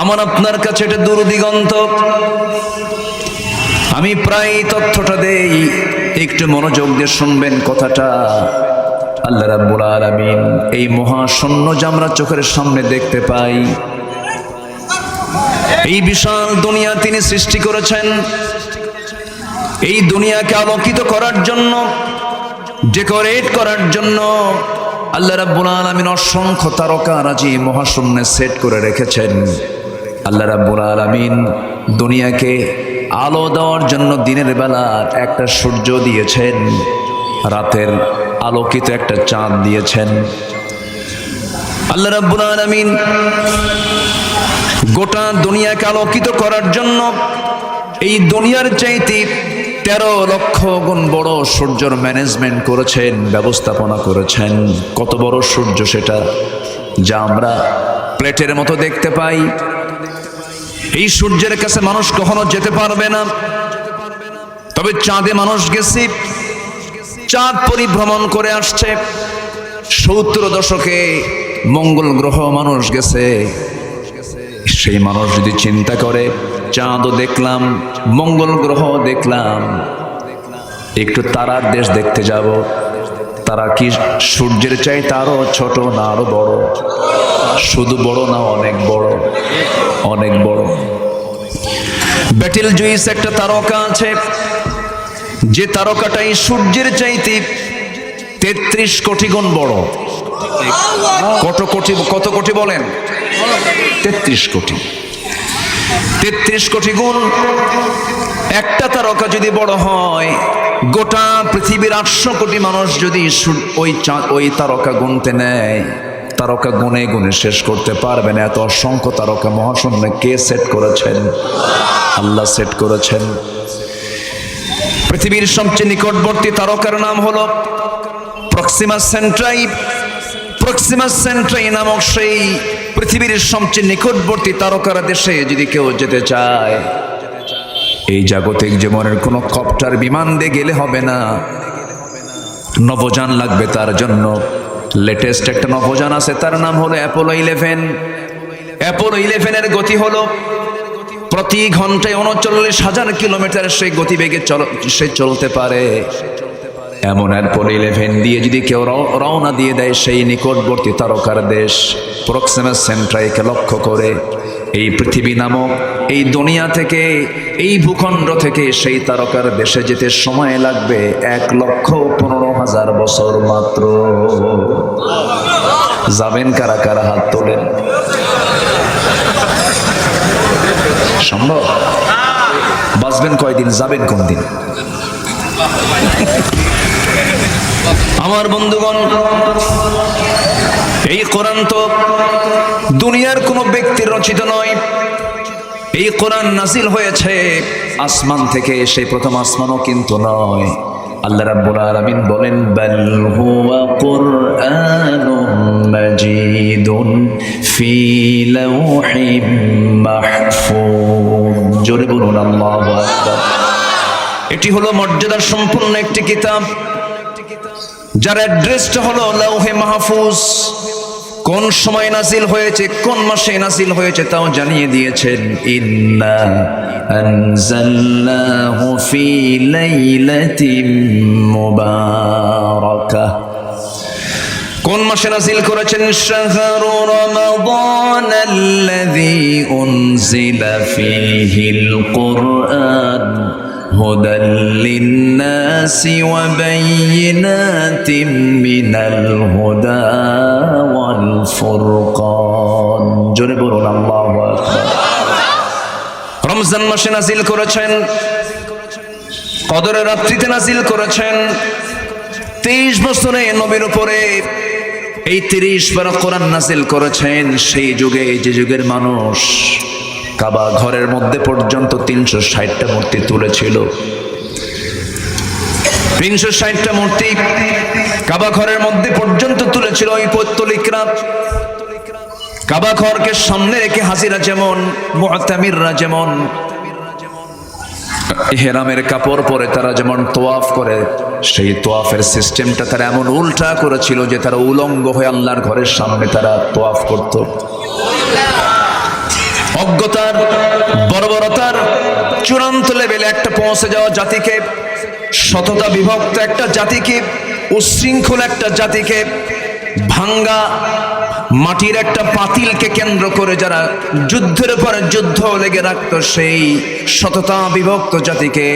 আমার আপনার কাছে এটা দূরদিগন্ত। আমি প্রায় তথ্যটা দেই, একটু মনোযোগ দিয়ে শুনবেন কথাটা। আল্লাহ রাব্বুল আলামিন এই মহাশূন্য যে আমরা চোখের সামনে দেখতে পাই, এই বিশাল দুনিয়া তিনি সৃষ্টি করেছেন। এই দুনিয়াকে আলোকিত করার জন্য, ডেকোরেট করার জন্য আল্লাহ রাব্বুল আলামিন অসংখ্য তারকারাজি মহাশূন্যে সেট করে রেখেছেন। আল্লাহ রাব্বুল আলামিন দুনিয়াকে আলো দেওয়ার জন্য দিনের বেলা একটা সূর্য দিয়েছেন, রাতের আলোকিত একটা চাঁদ দিয়েছেন। আল্লাহ রাব্বুল আলামিন গোটা দুনিয়াকে আলোকিত করার জন্য এই দুনিয়ার চাইতে 13 লক্ষ গুণ বড় সূর্যের ম্যানেজমেন্ট করেছেন, ব্যবস্থাপনা করেছেন। কত বড় সূর্য সেটা, যা আমরা প্লেটের মতো দেখতে পাই। এই সূর্যের কাছে মানুষ কখনো যেতে পারবে না, তবে চাঁদে মানুষ গেছে, চাঁদ পরিভ্রমণ করে আসছে। 70 দশকে মঙ্গল গ্রহ মানুষ গেছে। সেই মানুষ যদি চিন্তা করে, চাঁদও দেখলাম, মঙ্গল গ্রহ দেখলাম, একটু তারার দেশ দেখতে যাব, তারা কি সূর্যের চাইতে আরো ছোট না আরো বড়? শুধু বড় না, অনেক বড়, অনেক বড়। বেটেল জুইস একটা তারকা আছে, যে তারকাটাই সূর্যের চাইতে 33 কোটি গুণ বড়। কত কোটি বলেন? 33 কোটি। 33 কোটি গুণ একটা তারকা যদি বড় হয়, গোটা পৃথিবীর 800 কোটি মানুষ যদি ওই তারকা গুনতে নেয়, তারকা গুনে গুনে শেষ করতে পারবে না। এত অসংখ্য তারকা মহাশূন্যে কে সেট করেছেন? আল্লাহ সেট করেছেন। পৃথিবীর সবচেয়ে নিকটবর্তী তারকার নাম হলো প্রক্সিমা সেন্ট্রাই। প্রক্সিমা সেন্ট্রাই নামক সেই পৃথিবীর সবচেয়ে নিকটবর্তী তারকার দেশে যদি কেউ যেতে চায়, এই জাগতিক জীবনের কোনো কপ্টার বিমান দিয়ে গেলে হবে না, নভোযান লাগবে তার জন্য। লেটেস্ট একটা নভোযান আছে, তার নাম হলো অ্যাপোলো 11। অ্যাপোলো 11-এর গতি হলো প্রতি ঘন্টায় 39,000 কিলোমিটার সেই গতিবেগে সে চলতে পারে। এমন অ্যাপোলো 11 দিয়ে যদি কেউ রওনা দিয়ে দেয় সেই নিকটবর্তী তারকার দেশ প্রক্সিমা সেন্ট্রাইকে লক্ষ্য করে, এই পৃথিবী নামক এই দুনিয়া থেকে, এই ভূখণ্ড থেকে সেই তারকার দেশে যেতে সময় লাগবে 1,15,000 বছর মাত্র। যাবেন কারা কারা? হাত তোলেন। সম্ভব? বাঁচবেন কয়দিন, যাবেন কোন দিন? আমার বন্ধুগণ, এই কোরআন তো দুনিয়ার কোনো ব্যক্তির রচিত নয়। এই কোরআন নাজিল হয়েছে আসমান থেকে, সেই প্রথম আসমানও কিন্তু নয়। আল্লাহ রাব্বুল আলামিন বলেন, বাল হুয়া কুরআনুম মাজিদুন ফি লাওহিম মাহফুজ। জোরে বলুন আল্লাহু আকবার। এটি হলো মর্যাদা সম্পন্ন একটি কিতাব, যার অ্যাড্রেসটা হলো লাওহে মাহফুজ। কোন সময় নাজিল হয়েছে, কোন মাসে নাজিল হয়েছে তাও জানিয়ে দিয়েছেন। ইন্না আনজালনাহু ফি লাইলাতিন মুবারাকাহ। কোন মাসে নাজিল করেছেন? শাহরু রমাদান আল্লাযী উনজিলা ফীহিল কুরআন হুদাল লিন্নাসি ওয়া বাইয়িনাতিন মিনাল হুদা ওয়াল ফুরকান। জোরে বলুন আল্লাহু আকবার। রমজান মাসে নাজিল করেছেন, কদরের রাত্রিতে নাজিল করেছেন। 23 বছরে নবীর উপরে এই 30 বার কোরআন নাজিল করেছেন। সেই যুগে, যে যুগের মানুষ কাবা ঘরের মধ্যে পর্যন্ত 360টা মূর্তি তুলেছিল। 360টা মূর্তি কাবা ঘরের মধ্যে পর্যন্ত তুলেছিল ওই পৌত্তলিকরা। কাবা ঘরকে সামনে রেখে হাজিরা যেমন, মুতামিররা যেমন ইহরামের কাপড় পরে তারা যেমন তোয়াফ করে, সেই তোয়াফের সিস্টেমটা তারা এমন উল্টা করেছিল যে তারা উলঙ্গ হয়ে আল্লাহর ঘরের সামনে তারা তোয়াফ করত। অজ্ঞতার, বর্বরতার চূড়ান্ত লেভেলে একটা পৌঁছে যাওয়া জাতিকে, সততা বিভক্ত একটা জাতিকে, উচ্ছৃঙ্খল একটা জাতিকে, ভাঙ্গা মাটির একটা পাতিলকে কেন্দ্র করে যারা যুদ্ধের পরে যুদ্ধ লেগে রাখত, সেই সততা বিভক্ত জাতিকে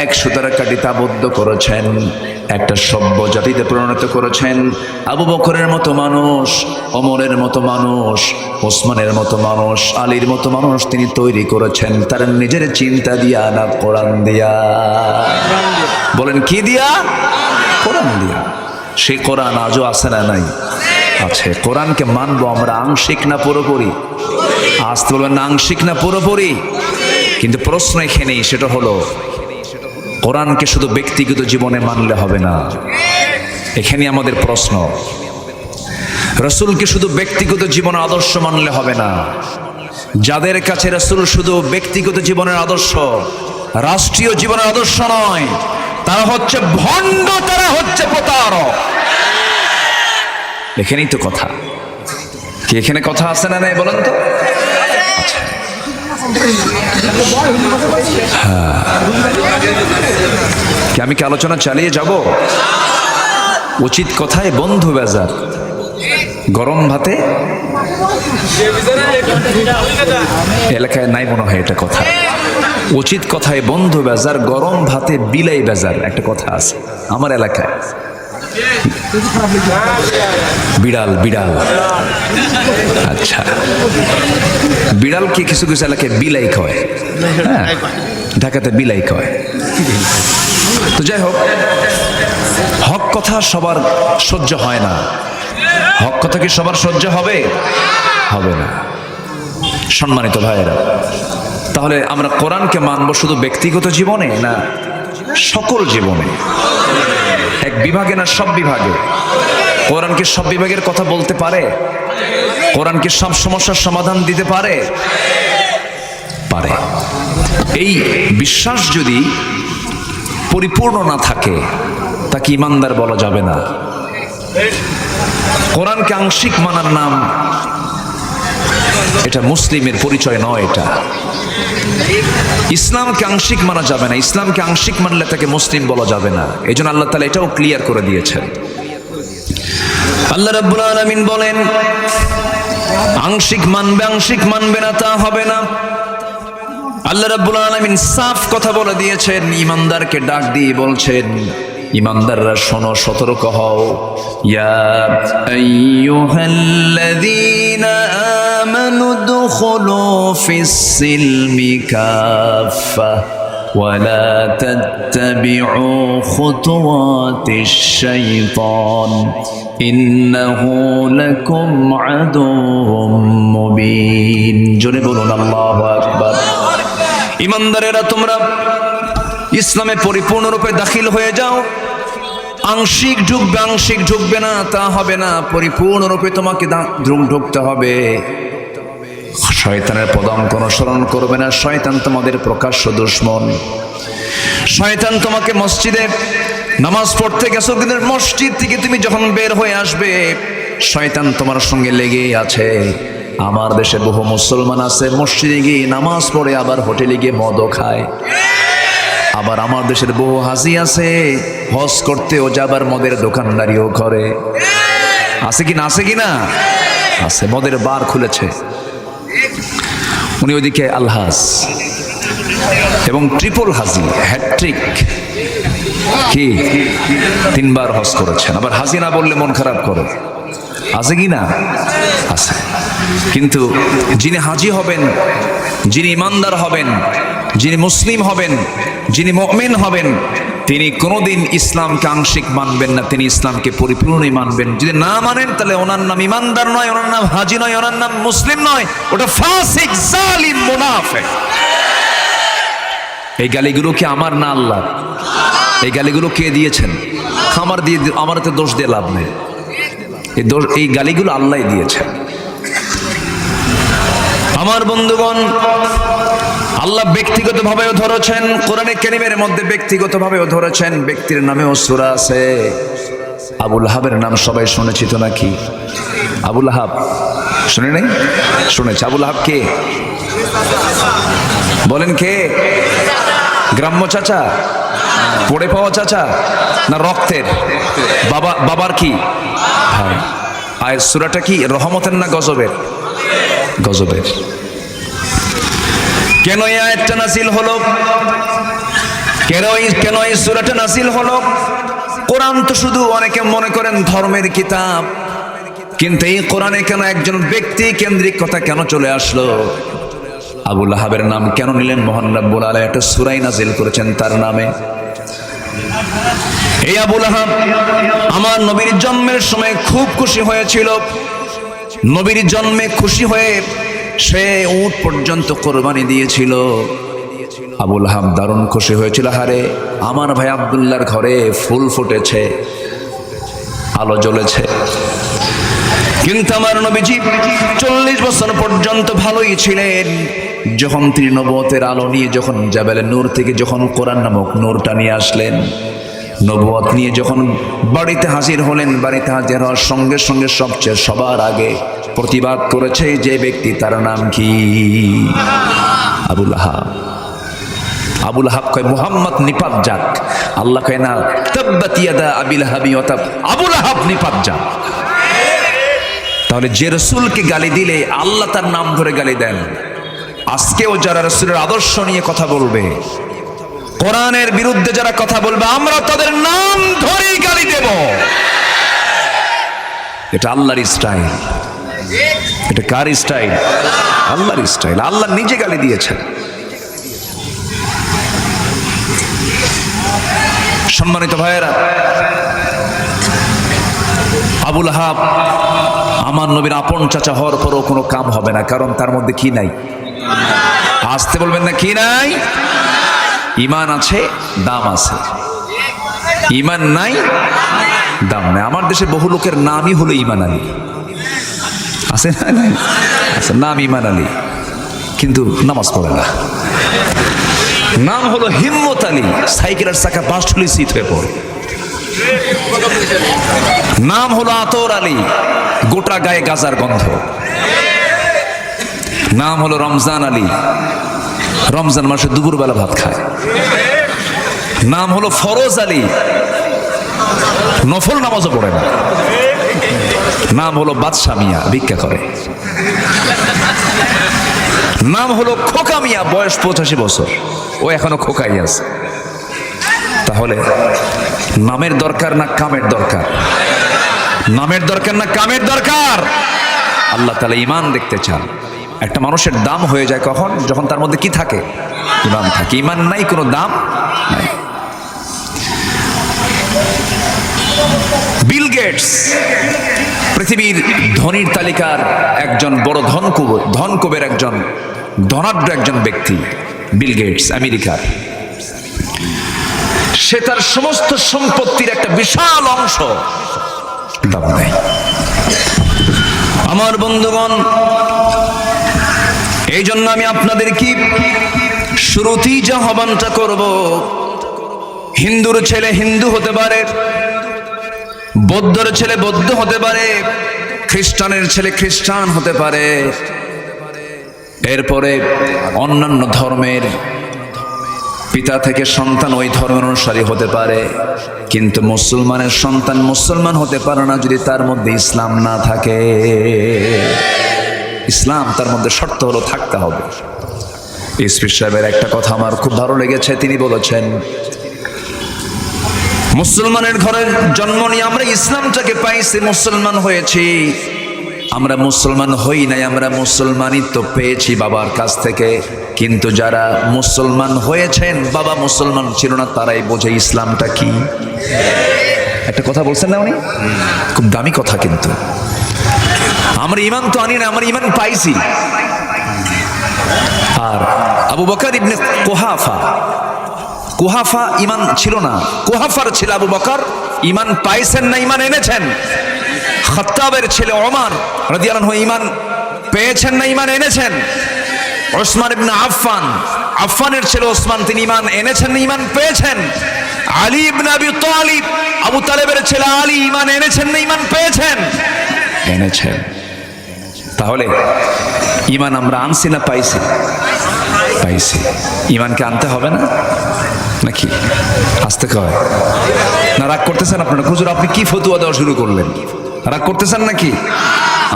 এক সুতার কাঠিতে আবদ্ধ করেছেন, একটা সভ্য জাতিতে পরিণত করেছেন। আবু বকরের মতো মানুষ, ওমরের মতো মানুষ, ওসমানের মতো মানুষ, আলীর মতো মানুষ তিনি তৈরি করেছেন তার নিজের চিন্তা দিয়া না কোরআন দিয়া? বলেন কি দিয়া? কোরআন দিয়া। সেই কোরআন আজও আছে না নাই? আছে। কোরআনকে মানবো আমরা আংশিক না পুরোপুরি? আসতে বলবেন না আংশিক না পুরোপুরি? কিন্তু প্রশ্ন এখানেই, সেটা হলো কোরআনকে শুধু ব্যক্তিগত জীবনে মানলে হবে না। এখানে আমাদের প্রশ্ন, রাসূলকে শুধু ব্যক্তিগত জীবনের আদর্শ মানলে হবে না। যাদের কাছে রাসূল শুধু ব্যক্তিগত জীবনের আদর্শ, রাষ্ট্রীয় জীবনের আদর্শ নয়, তারা হচ্ছে ভণ্ড, তারা হচ্ছে প্রতারক। এখানেই তো কথা। কি এখানে কথা আছে না নাই বলেন তো? হ্যাঁ, কি আমি কি আলোচনা চালিয়ে যাব? উচিত কথায় বন্ধু বেজার, গরম ভাতে এলাকায় নাই মনে হয় এটা কথা। উচিত কথায় বন্ধু বেজার, গরম ভাতে বিলাই বেজার, একটা কথা আছে আমার এলাকায়। বিড়াল বিড়াল, আচ্ছা, বিড়াল কি কিছু কিছু এলাকায় বিলাই কয়, হ্যাঁ, ঢাকাতে বিলাই কয়। তো যাই হোক, হক কথা সবার সহ্য হয় না। হক কথা কি সবার সহ্য হবে? হবে না। সম্মানিত ভাইয়েরা, তাহলে আমরা কোরআনকে মানবো শুধু ব্যক্তিগত জীবনে না সকল জীবনে? এক বিভাগে না সব বিভাগে? কোরআন কি সব বিভাগের কথা বলতে পারে? কোরআন কি সব সমস্যার সমাধান দিতে পারে? পারে। এই বিশ্বাস যদি পরিপূর্ণ না থাকে তাকে ইমানদার বলা যাবে না। কোরআনকে আংশিক মানার নাম, এটা মুসলিমের পরিচয় নয়। এটা ইসলামকে আংশিক মানা যাবে না। ইসলামকে আংশিক মানলে তাকে মুসলিম বলা যাবে না। এই জন্য আল্লাহ তাআলা এটাও ক্লিয়ার করে দিয়েছেন। আল্লাহ রাব্বুল আলামিন বলেন, আংশিক মানবে আংশিক মানবে না তা হবে না। আল্লাহ রাব্বুল আলামিন সাফ কথা বলে দিয়েছেন, ইমানদারকে ডাক দিয়ে বলছেন, ইমানদাররা শোনো, সতর্ক হও। ইয়া আইয়ুহাল্লাযীনা আমানু দুখুলু ফিস-সিলমি কাফা ওয়া লা তাত্তাবিউ খুতুওয়াতিশ শাইতান ইন্নাহু লাকুম আদুউম মুবিন। জোরে বলুন আল্লাহু আকবার। ইমানদারেরা, তোমরা ইসলামে পরিপূর্ণরূপে দাখিল হয়ে যাও। আংশিক ঢুকবে আংশিক ঢুকবে না তা হবে না, পরিপূর্ণরূপে তোমাকে ঢুকতে হবে। শয়তানের পদাঙ্ক অনুসরণ করবে না। শয়তান তোমাদের প্রকাশ্য দুশমন। শয়তান তোমাকে মসজিদে নামাজ পড়তে গেছো, কিন্তু মসজিদ থেকে তুমি যখন বের হয়ে আসবে, শয়তান তোমার সঙ্গে লেগে আছে। আমার দেশে বহু মুসলমান আছে, মসজিদে গিয়ে নামাজ পড়ে আবার হোটেলে গিয়ে মদও খায়। আবার আমার দেশের বহু হাজি আছে, হজ করতেও যাবার মদের দোকানদারিও করে। আছে কি না? আছে কি না? আছে। মদের বার খুলেছে উনি, ওইদিকে আলহাজ এবং ট্রিপল হাজি, হ্যাট্রিক, কি 3 বার হজ করেছেন। আবার হাজি না বললে মন খারাপ করে। আছে কি না? আছে। কিন্তু যিনি হাজি হবেন, যিনি ইমানদার হবেন, যিনি মুসলিম হবেন, যিনি মুমিন হবেন, তিনি কোনোদিন ইসলামকে আংশিক মানবেন না, তিনি ইসলামকে পরিপূর্ণই মানবেন। যদি না মানেন তাহলে ওনার নাম ইমানদার নয়, ওনার নাম হাজি নয়, ওনার নাম মুসলিম নয়, ওটা ফাসিক, জালিম, মুনাফিক। এই গালিগুলো কি আমার না আল্লাহর? এই গালিগুলো কে দিয়েছেন? আমার তো দোষ দিয়ে লাভ নেই। এই গালিগুলো আল্লাহ দিয়েছেন। আমার বন্ধুগণ, আল্লাহ ব্যক্তিগতভাবেও ধরেছেন, কোরআনে কারীমের মধ্যে ব্যক্তিগতভাবেও ধরেছেন। ব্যক্তির নামেও সূরা আছে। আবুল আহাবের নাম সবাই শুনেছি তো নাকি? আবুল আহাব শুনে নাই? শুনেছে। আবুল আহাব কে? বলেন কে? গ্রাম্য চাচা, পড়ে পাওয়া চাচা, না রক্তের? বাবার কি ভাই? আর সূরাটা কি রহমতের না গজবের? গজবের। কেন এই আয়াতটা নাযিল হলো? কেন এই সূরাটা নাযিল হলো? কোরআন তো শুধু অনেকে মনে করেন ধর্মের কিতাব, কিন্তু এই কোরআনে কেন একজন ব্যক্তি কেন্দ্রিক কথা কেন চলে আসলো? আবুল আহাবের নাম কেন নিলেন? মহান রব্বুল আলামিন একটা সূরা নাযিল করেছেন তার নামে। এই আবুল আহাব আমার নবীর জন্মের সময় খুব খুশি হয়েছিল। নবীর জন্মে খুশি হয়ে সে উট পর্যন্ত কোরবানি দিয়েছিল। আবুল আহাব দারুণ খুশি হয়েছিল, হারে আমার ভাই আব্দুল্লাহর ঘরে ফুল ফুটেছে, আলো জ্বলেছে। কিন্তু আমার নবীজি 40 বছর পর্যন্ত ভালোই ছিলেন। যখন তিনি নবুয়তের আলো নিয়ে যখন জাবালে নূর থেকে যখন কোরআন নামক নূরটা নিয়ে আসলেন, নবুয়ত নিয়ে যখন বাড়িতে হাজির হলেন, বাড়িতে হাজির হওয়ার সঙ্গে সঙ্গে সবচেয়ে সবার আগে প্রতিবাদ করেছে যে ব্যক্তি, তার নাম কি? আবুল আহাব। আবুল আহাব কয় মুহাম্মদ নিপাত যাক। আল্লাহ কয় না, তাব্বাত ইয়াদা আবিল আহাবি ওয়া তাব, আবুল আহাব নিপাত যাক। তাহলে যে রাসূলকে গালি দিলে আল্লাহ তার নাম ধরে গালি দেন। আজকেও যারা রাসূলের আদর্শ নিয়ে কথা বলবে, কোরআনের বিরুদ্ধে যারা কথা বলবে, আমরা তাদের নাম ধরেই গালি দেব। এটা আল্লাহর স্টাইল। এটা কার স্টাইল? আল্লাহর স্টাইল। আল্লাহ নিজে গালি দিয়েছেন। সম্মানিত ভাইয়েরা, আবুল আহাব আমার নবীর আপন চাচা হওয়ার পরও কোনো কাম হবে না, কারণ তার মধ্যে কি নাই? আসতে বলবেন না, কি নাই? ঈমান আছে, দাম আছে। ঈমান নাই, দাম নাই। আমার দেশে বহু লোকের নামই হলো ঈমান আলী। আছে না? আছে, নাম ঈমান আলী, কিন্তু নামাজ পড়ে না। নাম হলো হিম্মত আলী, সাইকেলের চাকা বাস্ট হলে সিট হয়ে পড়ে। নাম হলো আতর আলী, গোটা গায়ে গাজার গন্ধ। নাম হলো রমজান আলী, রমজান মাসে দুপুরবেলা ভাত খায়। নাম হলো ফরোজ আলী, নফল নামাজও পড়ে না। নাম হলো বাদশা মিয়া, ভিক্ষা করে। নাম হলো খোকা মিয়া, বয়স 85 বছর, ও এখনো খোকাই আছে। তাহলে নামের দরকার না কামের দরকার? নামের দরকার না কামের দরকার? আল্লাহ তাআলা ঈমান দেখতে চান। একটা মানুষের দাম হয়ে যায় কখন? যখন তার মধ্যে কি থাকে? ঈমান থাকে। ঈমান নাই, কোনো দাম নাই। বিল গেটস পৃথিবীর ধনীর তালিকার একজন বড় ধনকুবের একজন ধনাঢ্য একজন ব্যক্তি। বিল গেটস আমেরিকার। সে তার সমস্ত সম্পত্তির একটা বিশাল অংশ দাম নেয়। আমার বন্ধুগণ, এই জন্য আমি আপনাদের কি শুরুতেই যে আহ্বানটা করব, হিন্দুর ছেলে হিন্দু হতে পারে, বৌদ্ধর ছেলে বৌদ্ধ হতে পারে, খ্রিস্টানের ছেলে খ্রিস্টান হতে পারে, এরপরে অন্যান্য ধর্মের পিতা থেকে সন্তান ওই ধর্মের অনুসারী হতে পারে, কিন্তু মুসলমানের সন্তান মুসলমান হতে পারে না যদি তার মধ্যে ইসলাম না থাকে। ইসলাম তার মধ্যে শর্ত হলো থাকতে হবে। ইসপি সাহেবের একটা কথা আমার খুব ভালো লেগেছে। তিনি বলেছেন, মুসলমানের ঘরের জন্ম নিয়ে আমরা ইসলামটাকে পাইছি, মুসলমান হয়েছি। আমরা মুসলমান হই নাই, আমরা মুসলমানই তো পেয়েছি বাবার কাছ থেকে। কিন্তু যারা মুসলমান হয়েছেন, বাবা মুসলমান ছিল না, তারাই বোঝে ইসলামটা কি। একটা কথা বলছেন না উনি, খুব দামি কথা। কিন্তু আমরা ঈমান তো আনি না, আমরা ঈমান পাইছি। আর আবু বকর ইবনে কুহাফা ঈমান ছিল না, কুহাফার ছেলে আবু বকর ঈমান পাইছেন না, ঈমান এনেছেন। খাত্তাবের ছেলে ওমর রাদিয়াল্লাহু আনহু ঈমান পেয়েছেন না, ঈমান এনেছেন। ওসমান ইবনে আফফানের ছেলে ওসমান, তিনি ঈমান এনেছেন না, ঈমান পেয়েছেন। আলী ইবনে আবি তালিব, আবু তালেবের ছেলে আলী, ঈমান এনেছেন না, ঈমান পেয়েছেন? এনেছেন। তাহলে ইমান আমরা আনছি না পাইছি? পাইছি। ইমানকে আনতে হবে না নাকি? আসতে কয় না? রাগ করতেছেন আপনারা? হুজুর আপনি কি ফতুয়া দেওয়া শুরু করলেন? রাগ করতেছেন নাকি?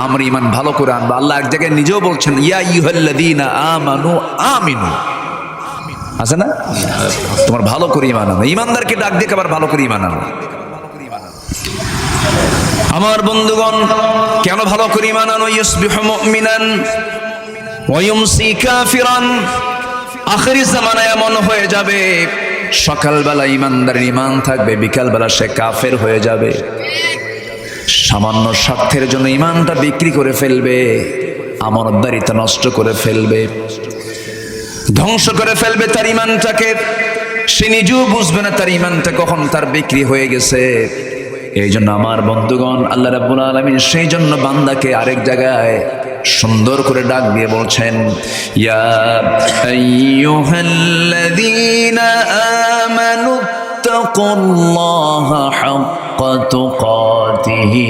আমরা ইমান ভালো করে আনবো। আল্লাহ এক জায়গায় নিজেও বলছেন, ইয়া আইয়ুহাল্লাযীনা আমানু আমিনু, আছে না? তোমার ভালো করে ইমান আনো। ইমানদারকে ডাক দিয়ে আবার ভালো করে ইমান আনো। আমার বন্ধুগণ, কেন ভালো করে ইমান আনো? ইউসবিহু মুমিনান ওয়া ইউমসি কাফিরান। আখিরি জামানায় এমন হয়ে যাবে, সকালবেলা ইমানদার ইমান থাকবে, বিকালবেলা সে কাফের হয়ে যাবে। সামান্য স্বার্থের জন্য ইমানটা বিক্রি করে ফেলবে, আমানতদারিতা নষ্ট করে ফেলবে, ধ্বংস করে ফেলবে তার ইমানটাকে। সে নিজেও বুঝবে না তার ইমানটা কখন তার বিক্রি হয়ে গেছে। এই জন্য আমার বন্ধুগণ, আল্লাহ রাব্বুল আলামিন সেই জন্য বান্দাকে আরেক জায়গায় সুন্দর করে ডাক দিয়ে বলছেন, ইয়া আইয়ুহাল্লাযীনা আমানু তাকুল্লাহা হাক্কা তুকাতিহি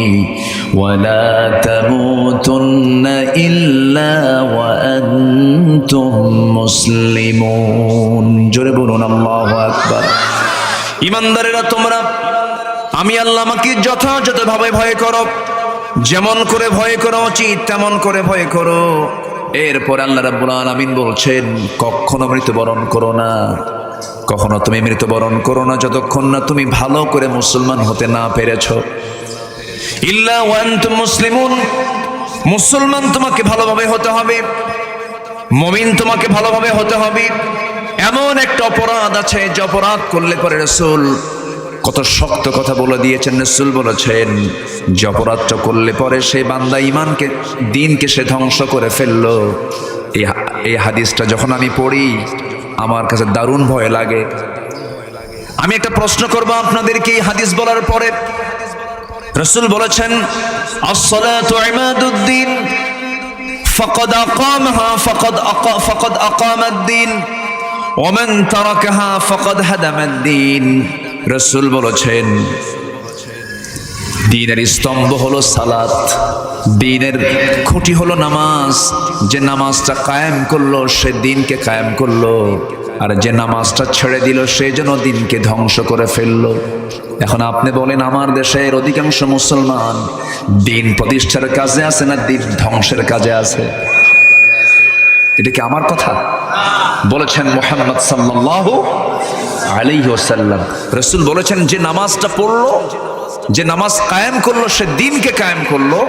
ওয়া লা তামুতুন্না ইল্লা ওয়া আনতুম মুসলিমুন। জোরে বলুন আল্লাহু আকবার। ইমানদারেরা, তোমরা আমি আল্লাহ আমাকে যথাযথভাবে ভয় করো, যেমন করে ভয় করা উচিত তেমন করে ভয় করো। এরপর আল্লাহ রাব্বুল আলামিন বলছেন, কখনো মৃত্যুবরণ করো না, কখনো তুমি মৃত্যুবরণ করো না যতক্ষণ না তুমি ভালো করে মুসলমান হতে না পেরেছো। ইল্লা ওয়া আনতুম মুসলিমুন, মুসলমান তোমাকে ভালোভাবে হতে হবে, মুমিন তোমাকে ভালোভাবে হতে হবে। এমন একটা অপরাধ আছে যে অপরাধ করলে পরে রাসূল কত শক্ত কথা বলে দিয়েছেন। রাসূল বলেছেন যে অপরাধটা করলে পরে সেই বান্দা ইমানকে, দ্বীনকে সে ধ্বংস করে ফেললো। এই হাদিসটা যখন আমি পড়ি আমার কাছে দারুণ ভয় লাগে। আমি একটা প্রশ্ন করব আপনাদেরকে। এই হাদিস বলার পরে রাসূল বলেছেন, আস-সালাতু ইমাদুদ্দিন ফাকাদ আকামাহা ফাকাদ আকামাদ-দ্বীন ওয়া মান তারাকাহা ফাকাদ হাদামাদ-দ্বীন। রাসূল বলেছেন, দ্বীনের স্তম্ভ হলো সালাত, দ্বীনের খুঁটি হলো নামাজ। যে নামাজটা কায়েম করলো সে দ্বীনকে কায়েম করলো, আর যে নামাজটা ছেড়ে দিল সে যেন দ্বীনকে ধ্বংস করে ফেললো। এখন আপনি বলেন, আমার দেশের অধিকাংশ মুসলমান দ্বীন প্রতিষ্ঠার কাজে আছে না দ্বীন ধ্বংসের কাজে আছে? এটা কি আমার কথা? বলেছেন মুহাম্মদ সাল্লাল্লাহু আলাইহি ওয়াসাল্লাম। রাসূল বলেছেন, যে নামাজটা পড়লো, যে নামাজ কায়েম করলো সে দ্বীনকে কায়েম করলো।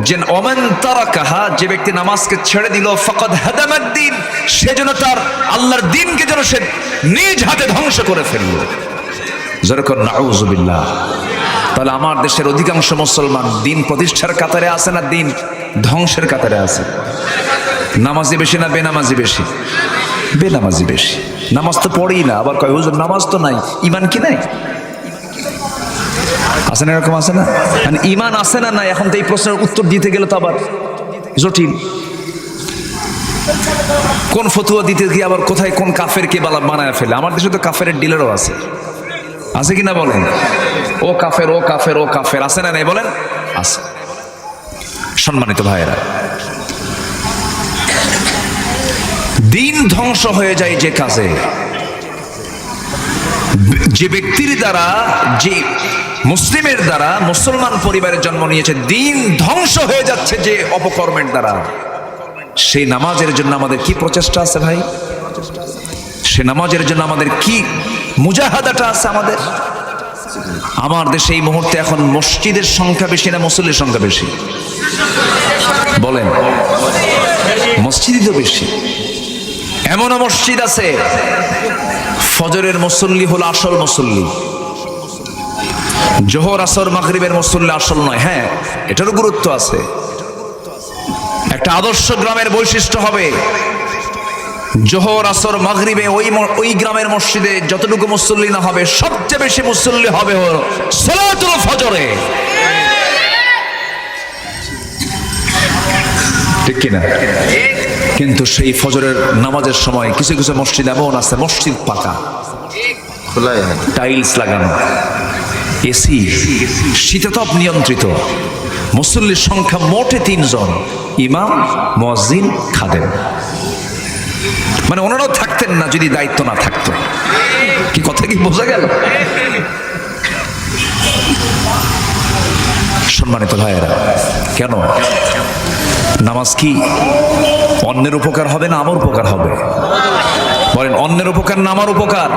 যে ওমান তারাকাহা, যে ব্যক্তি নামাজকে ছেড়ে দিল, ফাকাদ হাদামাদ-দ্বীন, সে যেন তার আল্লাহর দ্বীনকে যেন সে নিজ হাতে ধ্বংস করে ফেললো। যেরকম নাউযুবিল্লাহ। তাহলে আমার দেশের অধিকাংশ মুসলমান দ্বীন প্রতিষ্ঠার কাতারে আছে না দ্বীন ধ্বংসের কাতারে আছে? নামাজি বেশি না বেনামাজি বেশি? বেনামাজি বেশি। নামাজ তো পড়েই না, আবার কয় হুজুর নামাজ তো নাই, ইমান কি নাই? আছে না? এরকম আছে না? মানে ইমান আছে না নাই? এখন তো এই প্রশ্নের উত্তর দিতে গেলে তো আবার জটিল। কোন ফতুয়া দিতে গিয়ে আবার কোথায় কোন কাফেরকে বানায় ফেলে। আমার দেশে তো কাফেরের ডিলারও আছে, আছে কিনা বলেন? ও কাফের, ও কাফের, ও কাফের, আছে না নাই বলেন? আছে। সম্মানিত ভাইয়েরা, দ্বীন ধ্বংস হয়ে যায় যে কাজে, যে ব্যক্তির দ্বারা, যে মুসলিমের দ্বারা মুসলমান পরিবারের জন্ম নিয়েছে, দ্বীন ধ্বংস হয়ে যাচ্ছে যে অপকর্মের দ্বারা, সেই নামাজের জন্য আমাদের কি প্রচেষ্টা আছে ভাই? সে নামাজের জন্য আমাদের কি মুজাহাদাটা আছে আমাদের? আমার দেশে এই মুহূর্তে এখন মসজিদের সংখ্যা বেশি না মুসল্লির সংখ্যা বেশি? বলেন। মসজিদই তো বেশি। এমনও মসজিদ আছে ফজরের মুসল্লি হলো আসল মুসল্লি, জোহর আসর মাগরিবের মুসল্লি আসল নয়। হ্যাঁ, এটারও গুরুত্ব আছে। একটা আদর্শ গ্রামের বৈশিষ্ট্য হবে, জোহর আসর মাগরিবে ওই গ্রামের মসজিদে যতটুকু মুসল্লি না হবে, সবচেয়ে বেশি মুসল্লি হবে হলো সালাতুল ফজরে। ঠিক কিনা? কিন্তু সেই ফজরের নামাজের সময় কিছু কিছু মসজিদ এমন আছে, মসজিদ পাকা, টাইলস লাগানো, এসি, শীতাতপ নিয়ন্ত্রিত, মুসল্লির সংখ্যা মোটে 3 জন, ইমাম, মুয়াজ্জিন, খাদেম। মানে ওনারাও থাকতেন না যদি দায়িত্ব না থাকতো। কি কথা কি বোঝা গেল? সম্মানিত ভাইয়েরা, কেন নামাজ কি অন্যের উপকার হবে না আমার উপকার হবে? বলেন, অন্যের উপকার না আমার উপকার?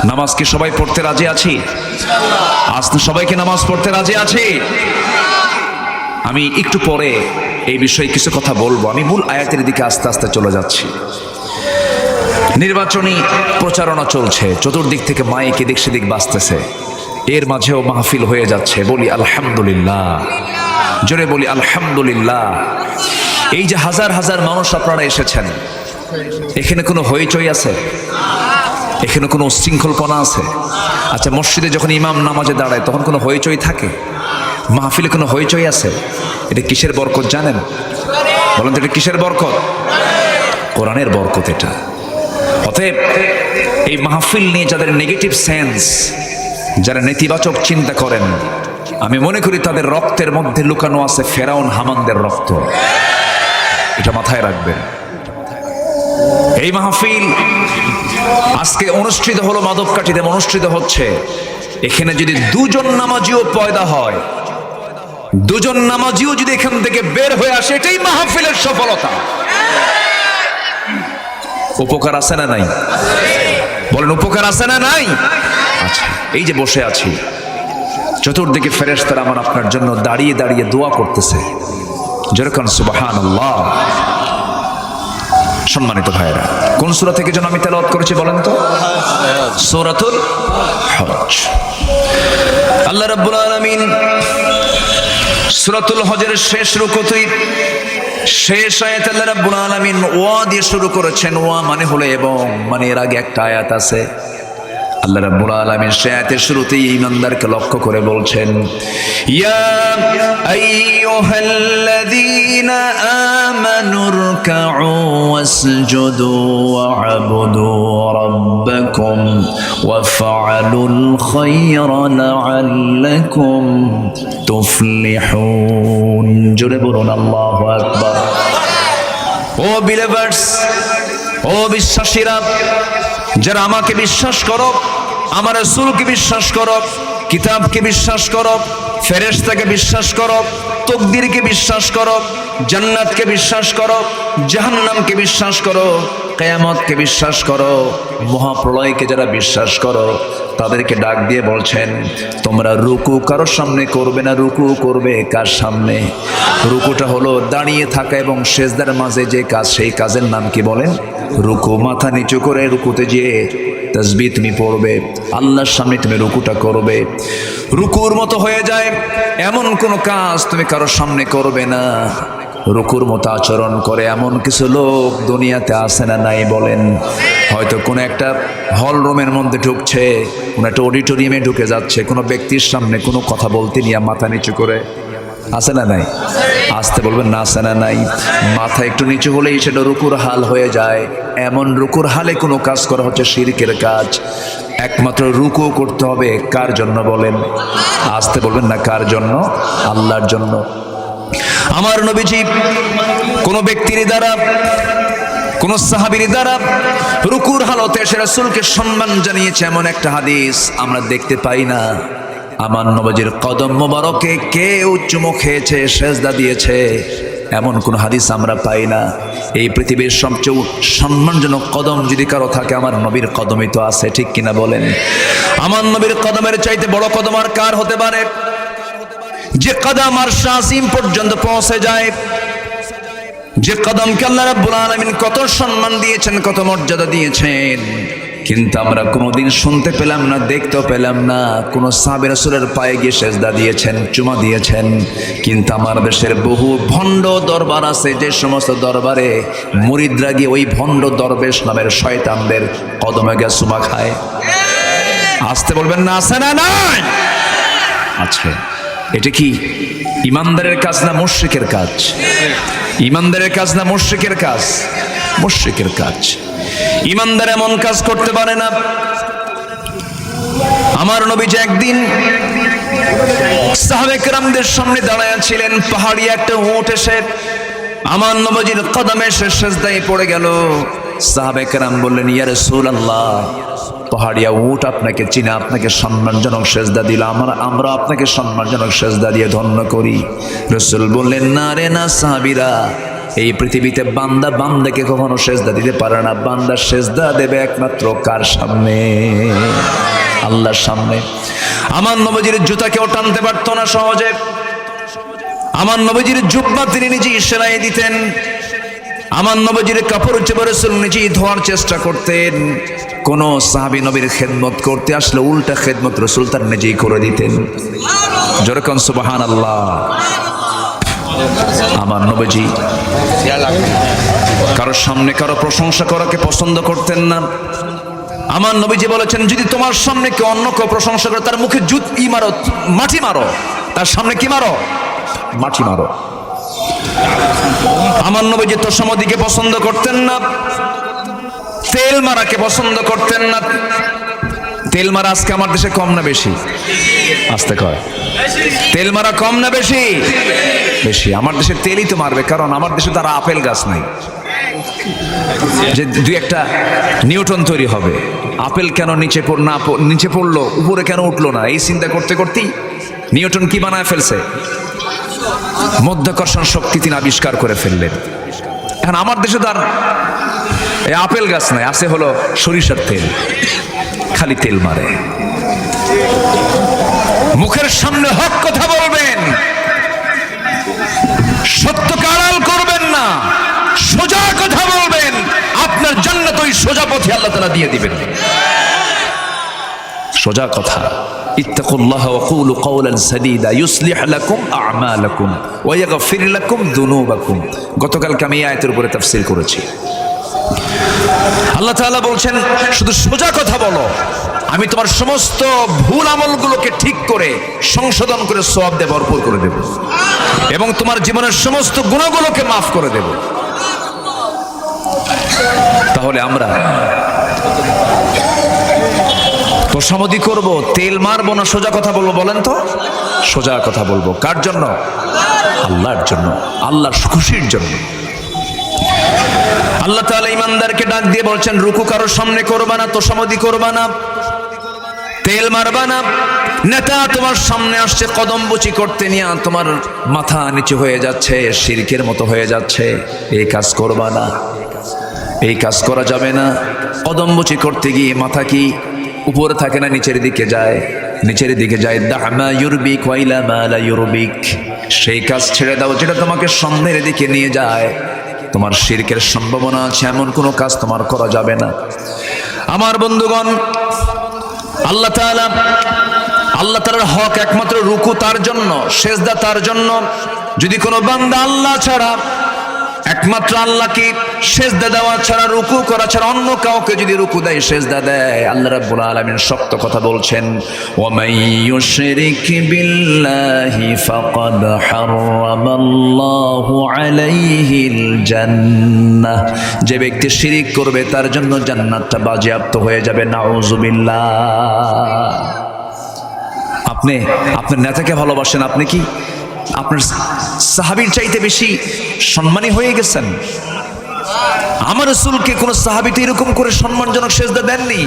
নামাজ কি সবাই পড়তে রাজি আছি? আজ সবাইকে নামাজ পড়তে রাজি আছি? আমি একটু পরে এই বিষয়ে কিছু কথা বলবো। আমি মূল আয়াতের দিকে আস্তে আস্তে চলে যাচ্ছি। নির্বাচনী প্রচারণা চলছে, চতুর্দিক থেকে মাইক এদিক সেদিক বাজতেছে, এর মাঝেও মাহফিল হয়ে যাচ্ছে। বলি আলহামদুলিল্লাহ, জোরে বলি আলহামদুলিল্লাহ। এই যে হাজার হাজার মানুষ আপনারা এসেছেন, এখানে কোনো হইচই আছে? এখানে কোনো উচ্ছৃঙ্খলপনা আছে? আচ্ছা, মসজিদে যখন ইমাম নামাজে দাঁড়ায় তখন কোনো হইচই থাকে? মাহফিলে কোনো হইচই আছে? এটা কিসের বরকত জানেন? বলেন তো, এটা কিসের বরকত? কোরআনের বরকত এটা। অতএব এই মাহফিল নিয়ে যাদের নেগেটিভ সেন্স, যারা নেতিবাচক চিন্তা করেন, আমি মনে করি তাদের রক্তের মধ্যে লুকানো আছে ফেরাউন হামানদের রক্ত। এটা মাথায় রাখবেন। এই মাহফিল আজকে অনুষ্ঠিত হলো, মাদককাঠিতে অনুষ্ঠিত হচ্ছে। এখানে যদি দুজন নামাজিও পয়দা হয়, দুজন নামাজিও যদি এখান থেকে বের হয়ে আসে, এটাই মাহফিলের সফলতা। উপকার আছে না নাই? বলেন, উপকার আছে না নাই? আচ্ছা, এই যে বসে আছি, চতুর্দিকে ফেরেশতারা আমার আপনার জন্য দাঁড়িয়ে দাঁড়িয়ে দোয়া করতেছে। যেরকম সুবহানাল্লাহ। সম্মানিত ভাইরা, কোন সূরা থেকে যেন আমি তেলাওয়াত করেছি বলেন তো? সূরাতুল হজ। আল্লাহ রাব্বুল আলামিন সূরাতুল হজের শেষ রুকুতেই, শেষ আয়াতে আল্লাহ রাব্বুল আলামিন ওয়া দিয়ে শুরু করেছেন। ওয়া মানে হলো এবং, মানে এর আগে একটা আয়াত আছে। আল্লাহ রাব্বুল আলামিন সে আয়াতের শুরুতেই ঈমানদারকে লক্ষ্য করে বলছেন, ইয়া আইয়ুহাল্লাযীনা আমানুরকাউ ওয়াসজুদু ওয়া'বুদু রাব্বাকুম ওয়াফআলুল খায়রা লা'আল্লাকুম তুফলিহুন। জোরে বলুন আল্লাহু আকবার। ও বিলিভার্স, ও বিশ্বাসীরা, যারা আমাকে বিশ্বাস করো, আমার রাসূলকে বিশ্বাস করো, কিতাবকে বিশ্বাস করো, ফেরেশতাকে বিশ্বাস করো, তাকদীরকে বিশ্বাস করো, জান্নাতকে বিশ্বাস করো, জাহান্নামকে বিশ্বাস করো, কিয়ামতকে বিশ্বাস করো, মহাপ্রলয়কে যারা বিশ্বাস করো, তাদেরকে ডাক দিয়ে বলছেন, তোমরা রুকু কারোর সামনে করবে না, রুকু করবে কার সামনে? রুকুটা হলো দাঁড়িয়ে থাকা এবং সেজদার মাঝে যে কাজ, সেই কাজের নাম কি বলেন? রুকু। মাথা নিচু করে রুকুতে যেয়ে তাসবিহ তুমি পড়বে, আল্লাহর সামনে তুমি রুকুটা করবে। রুকুর মতো হয়ে যায় এমন কোনো কাজ তুমি কারোর সামনে করবে না। রুকুর মতো আচরণ করে এমন কিছু লোক দুনিয়াতে আছে না নাই বলেন? হয়তো কোনো একটা হল রুমের মধ্যে ঢুকছে, কোনো একটা অডিটোরিয়ামে ঢুকে যাচ্ছে, কোনো ব্যক্তির সামনে কোনো কথা বলতে নিয়ে মাথা নিচু করে, আছে না নাই? আসতে বলবেন না, আছে না নাই? মাথা একটু নিচু হলেই সেটা রুকুর হাল হয়ে যায়। এমন রুকুর হালে কোনো কাজ করা হচ্ছে শিরকের কাজ। একমাত্র রুকু করতে হবে কার জন্য বলেন? আসতে বলবেন না, কার জন্য? আল্লাহর জন্য। আমার নবীজি কোন ব্যক্তির দ্বারা, কোন সাহাবীর দ্বারা রুকুর হালতে সে রাসূলকে সম্মান জানিয়েছে এমন একটা হাদিস আমরা দেখতে পাই না। আমার নবীজির কদম মোবারকে কেউ চুমু খেয়েছে, সেজদা দিয়েছে, এমন কোন হাদিস আমরা পাই না। এই পৃথিবীর সবচেয়ে সম্মানজনক কদম যদি কারো থাকে, আমার নবীর কদমই তো আছে, ঠিক কিনা বলেন? আমার নবীর কদমের চাইতে বড় কদম আর কার হতে পারে? যে কদম আরশ আজিম পর্যন্ত পৌঁছে যায়, যে কদমকে আল্লাহ রাব্বুল আলামিন কত সম্মান দিয়েছেন, কত মর্যাদা দিয়েছেন, কিন্তু আমরা কোনোদিন শুনতে পেলাম না, দেখতেও পেলাম না কোন সাহাবী রাসূলের পায়ে গিয়ে সেজদা দিয়েছেন, চুমা দিয়েছেন। কিন্তু আমার দেশের বহু ভণ্ড দরবার আছে, যে সমস্ত দরবারে মুরিদরা গিয়ে ওই ভণ্ড দরবেশ নামের শয়তানদের কদমে গিয়ে চুমা খায়। আসতে বলবেন না, আছে না নাই? আচ্ছা, এটা কি ইমানদারের কাজ না মুশরিকের কাজ? ইমানদারের কাজ না মুশরিকের কাজ? মুশরিকের কাজ। ইমানদার এমন কাজ করতে পারে না। আমার নবীজি একদিন সাহাবে কেরামদের সামনে দাঁড়ায় ছিলেন, পাহাড়ি একটা উট এসে আমার নবীজির কদমে সে সেজদায় পড়ে গেল। সাহাবে কেরাম বললেন, ইয়া রাসূলুল্লাহ, পাহাড়িয়া উট আপনাকে চিনে, আপনাকে সম্মানজনক সেজদা দিল, আমরা আপনাকে সম্মানজনক সেজদা দিয়ে ধন্য করি। রাসূল বললেন, না রে না সাহাবীরা, এই পৃথিবীতে বান্দা বান্দাকে কখনো সেজদা দিতে পারে না। বান্দা সেজদা দেবে একমাত্র কার সামনে? আল্লাহর সামনে। আমার নবীজির জুতা কেউ টানতে পারতো না সহজে। আমার নবীজির জুব্বা তিনি নিজেই সেলাই দিতেন। আমার নবীজির কাপড় চোপড় রাসূল নিজেই ধোয়ার চেষ্টা করতেন। কোন সাহাবী নবীর খেদমত করতে আসলে উল্টা খেদমত রাসূল তার নিজেই করে দিতেন। জোরে কোন সুবহানাল্লাহ। আমার নবীজি কারোর সামনে কারো প্রশংসা করাকে পছন্দ করতেন না। আমার নবীজি বলেছেন, যদি তোমার সামনে কেউ অন্য কেউ প্রশংসা করে, তার মুখে জুতি মারো, মাটি মারো, তার সামনে কি মারো? মাটি মারো। আমার নবীজি তোষামদিকে পছন্দ করতেন না, তেল মারাকে পছন্দ করতেন না। তেল মারা আজকে আমার দেশে কম না বেশি? আসতে কয়, তেল মারা কম না বেশি? বেশি। আমার দেশে তেলই তো মারবে, কারণ আমার দেশে তারা আপেল গাছ নাই যে দুই একটা নিউটন তৈরি হবে। আপেল কেন নিচে পড়লো, উপরে কেন উঠলো না, এই চিন্তা করতে করতেই নিউটন কি বানায় ফেলছে? মধ্যাকর্ষণ শক্তি তিনি আবিষ্কার করে ফেললেন। এখন আমার দেশে তার এই আপেল গাছ নাই, আছে হলো সরিষার তেল, খালি তেল মারে। মুখের সামনে হক কথা বলবেন, সত্যকে আড়াল করবেন না, সোজা কথা বলবেন, আপনার জান্নাত ওই সোজা পথে আল্লাহ তাআলা দিয়ে দিবেন। সোজা কথা। ইত্তাকুল্লাহ ওয়া কুলু কাওলান সাদীদা ইউসলিহ লাকুম আ'মালাকুম ওয়া ইয়াগফির লাকুম যুনুবাকুম। গতকালকে আমি এই আয়াতের উপরে তাফসীর করেছি। আল্লাহ তাআলা বলছেন, শুধু সোজা কথা বলো, আমি তোমার সমস্ত ভুল আমলগুলোকে ঠিক করে সংশোধন করে সওয়াব দিয়ে ভরপুর করে দেব, এবং তোমার জীবনের সমস্ত গুনাহগুলোকে মাফ করে দেব। তাহলে আমরা তোষামদি করব, তেল মারবো না সোজা কথা বলবো? বলেন তো। সোজা কথা বলবো। কার জন্য? আল্লাহর জন্য, আল্লাহর খুশির জন্য। আল্লাহ তাআলা ইমানদারকে ডাক দিয়ে বলছেন, রুকু কারোর সামনে করবা না, তোষামদি করবা না, তেল মারবা না। নেতা তোমার সামনে আসছে, কদম বুচি করতে নিয়ে তোমার মাথা নিচু হয়ে যাচ্ছে, শিরকের মতো হয়ে যাচ্ছে, এই কাজ করবা না, এই কাজ করা যাবে না। কদম বুচি করতে গিয়ে মাথা কি উপরে থাকে না নিচের দিকে যায়? নিচের দিকে যায়। দা'মা ইউরবিক ওয়া ইলা মা লা ইউরবিক। সেই কাজ ছেড়ে দাও যেটা তোমাকে সন্দেহের দিকে নিয়ে যায়। তোমার শিরকের সম্ভাবনা আছে, এমন কোনো কাজ তোমার করা যাবে না। আমার বন্ধুগণ, আল্লাহ তাআলার হক একমাত্র রুকু তার জন্য, সেজদা তার জন্য। যদি কোনো বান্দা আল্লাহ ছাড়া, একমাত্র আল্লাহকে সেজদা দেওয়া ছাড়া, রুকু করা ছাড়া অন্য কাউকে যদি রুকু দেয়, সেজদা দেয়, আল্লাহ রাব্বুল আলামিন শক্ত কথা বলছেন, ওয়া মান ইউশরিক বিল্লাহি ফাকাদ হারামাল্লাহু আলাইহিল জান্নাহ। যে ব্যক্তি শিরিক করবে তার জন্য জান্নাতটা বাজেয়াপ্ত হয়ে যাবে। নাউযুবিল্লাহ। আপনি আপনার নেতাকে ভালোবাসেন, আপনি কি আপনার সাহাবীর চাইতে বেশি সম্মানী হয়ে গেছেন? আমার রাসূলকে কোন সাহাবী তো এরকম করে সম্মানজনক সেজদা দেননি।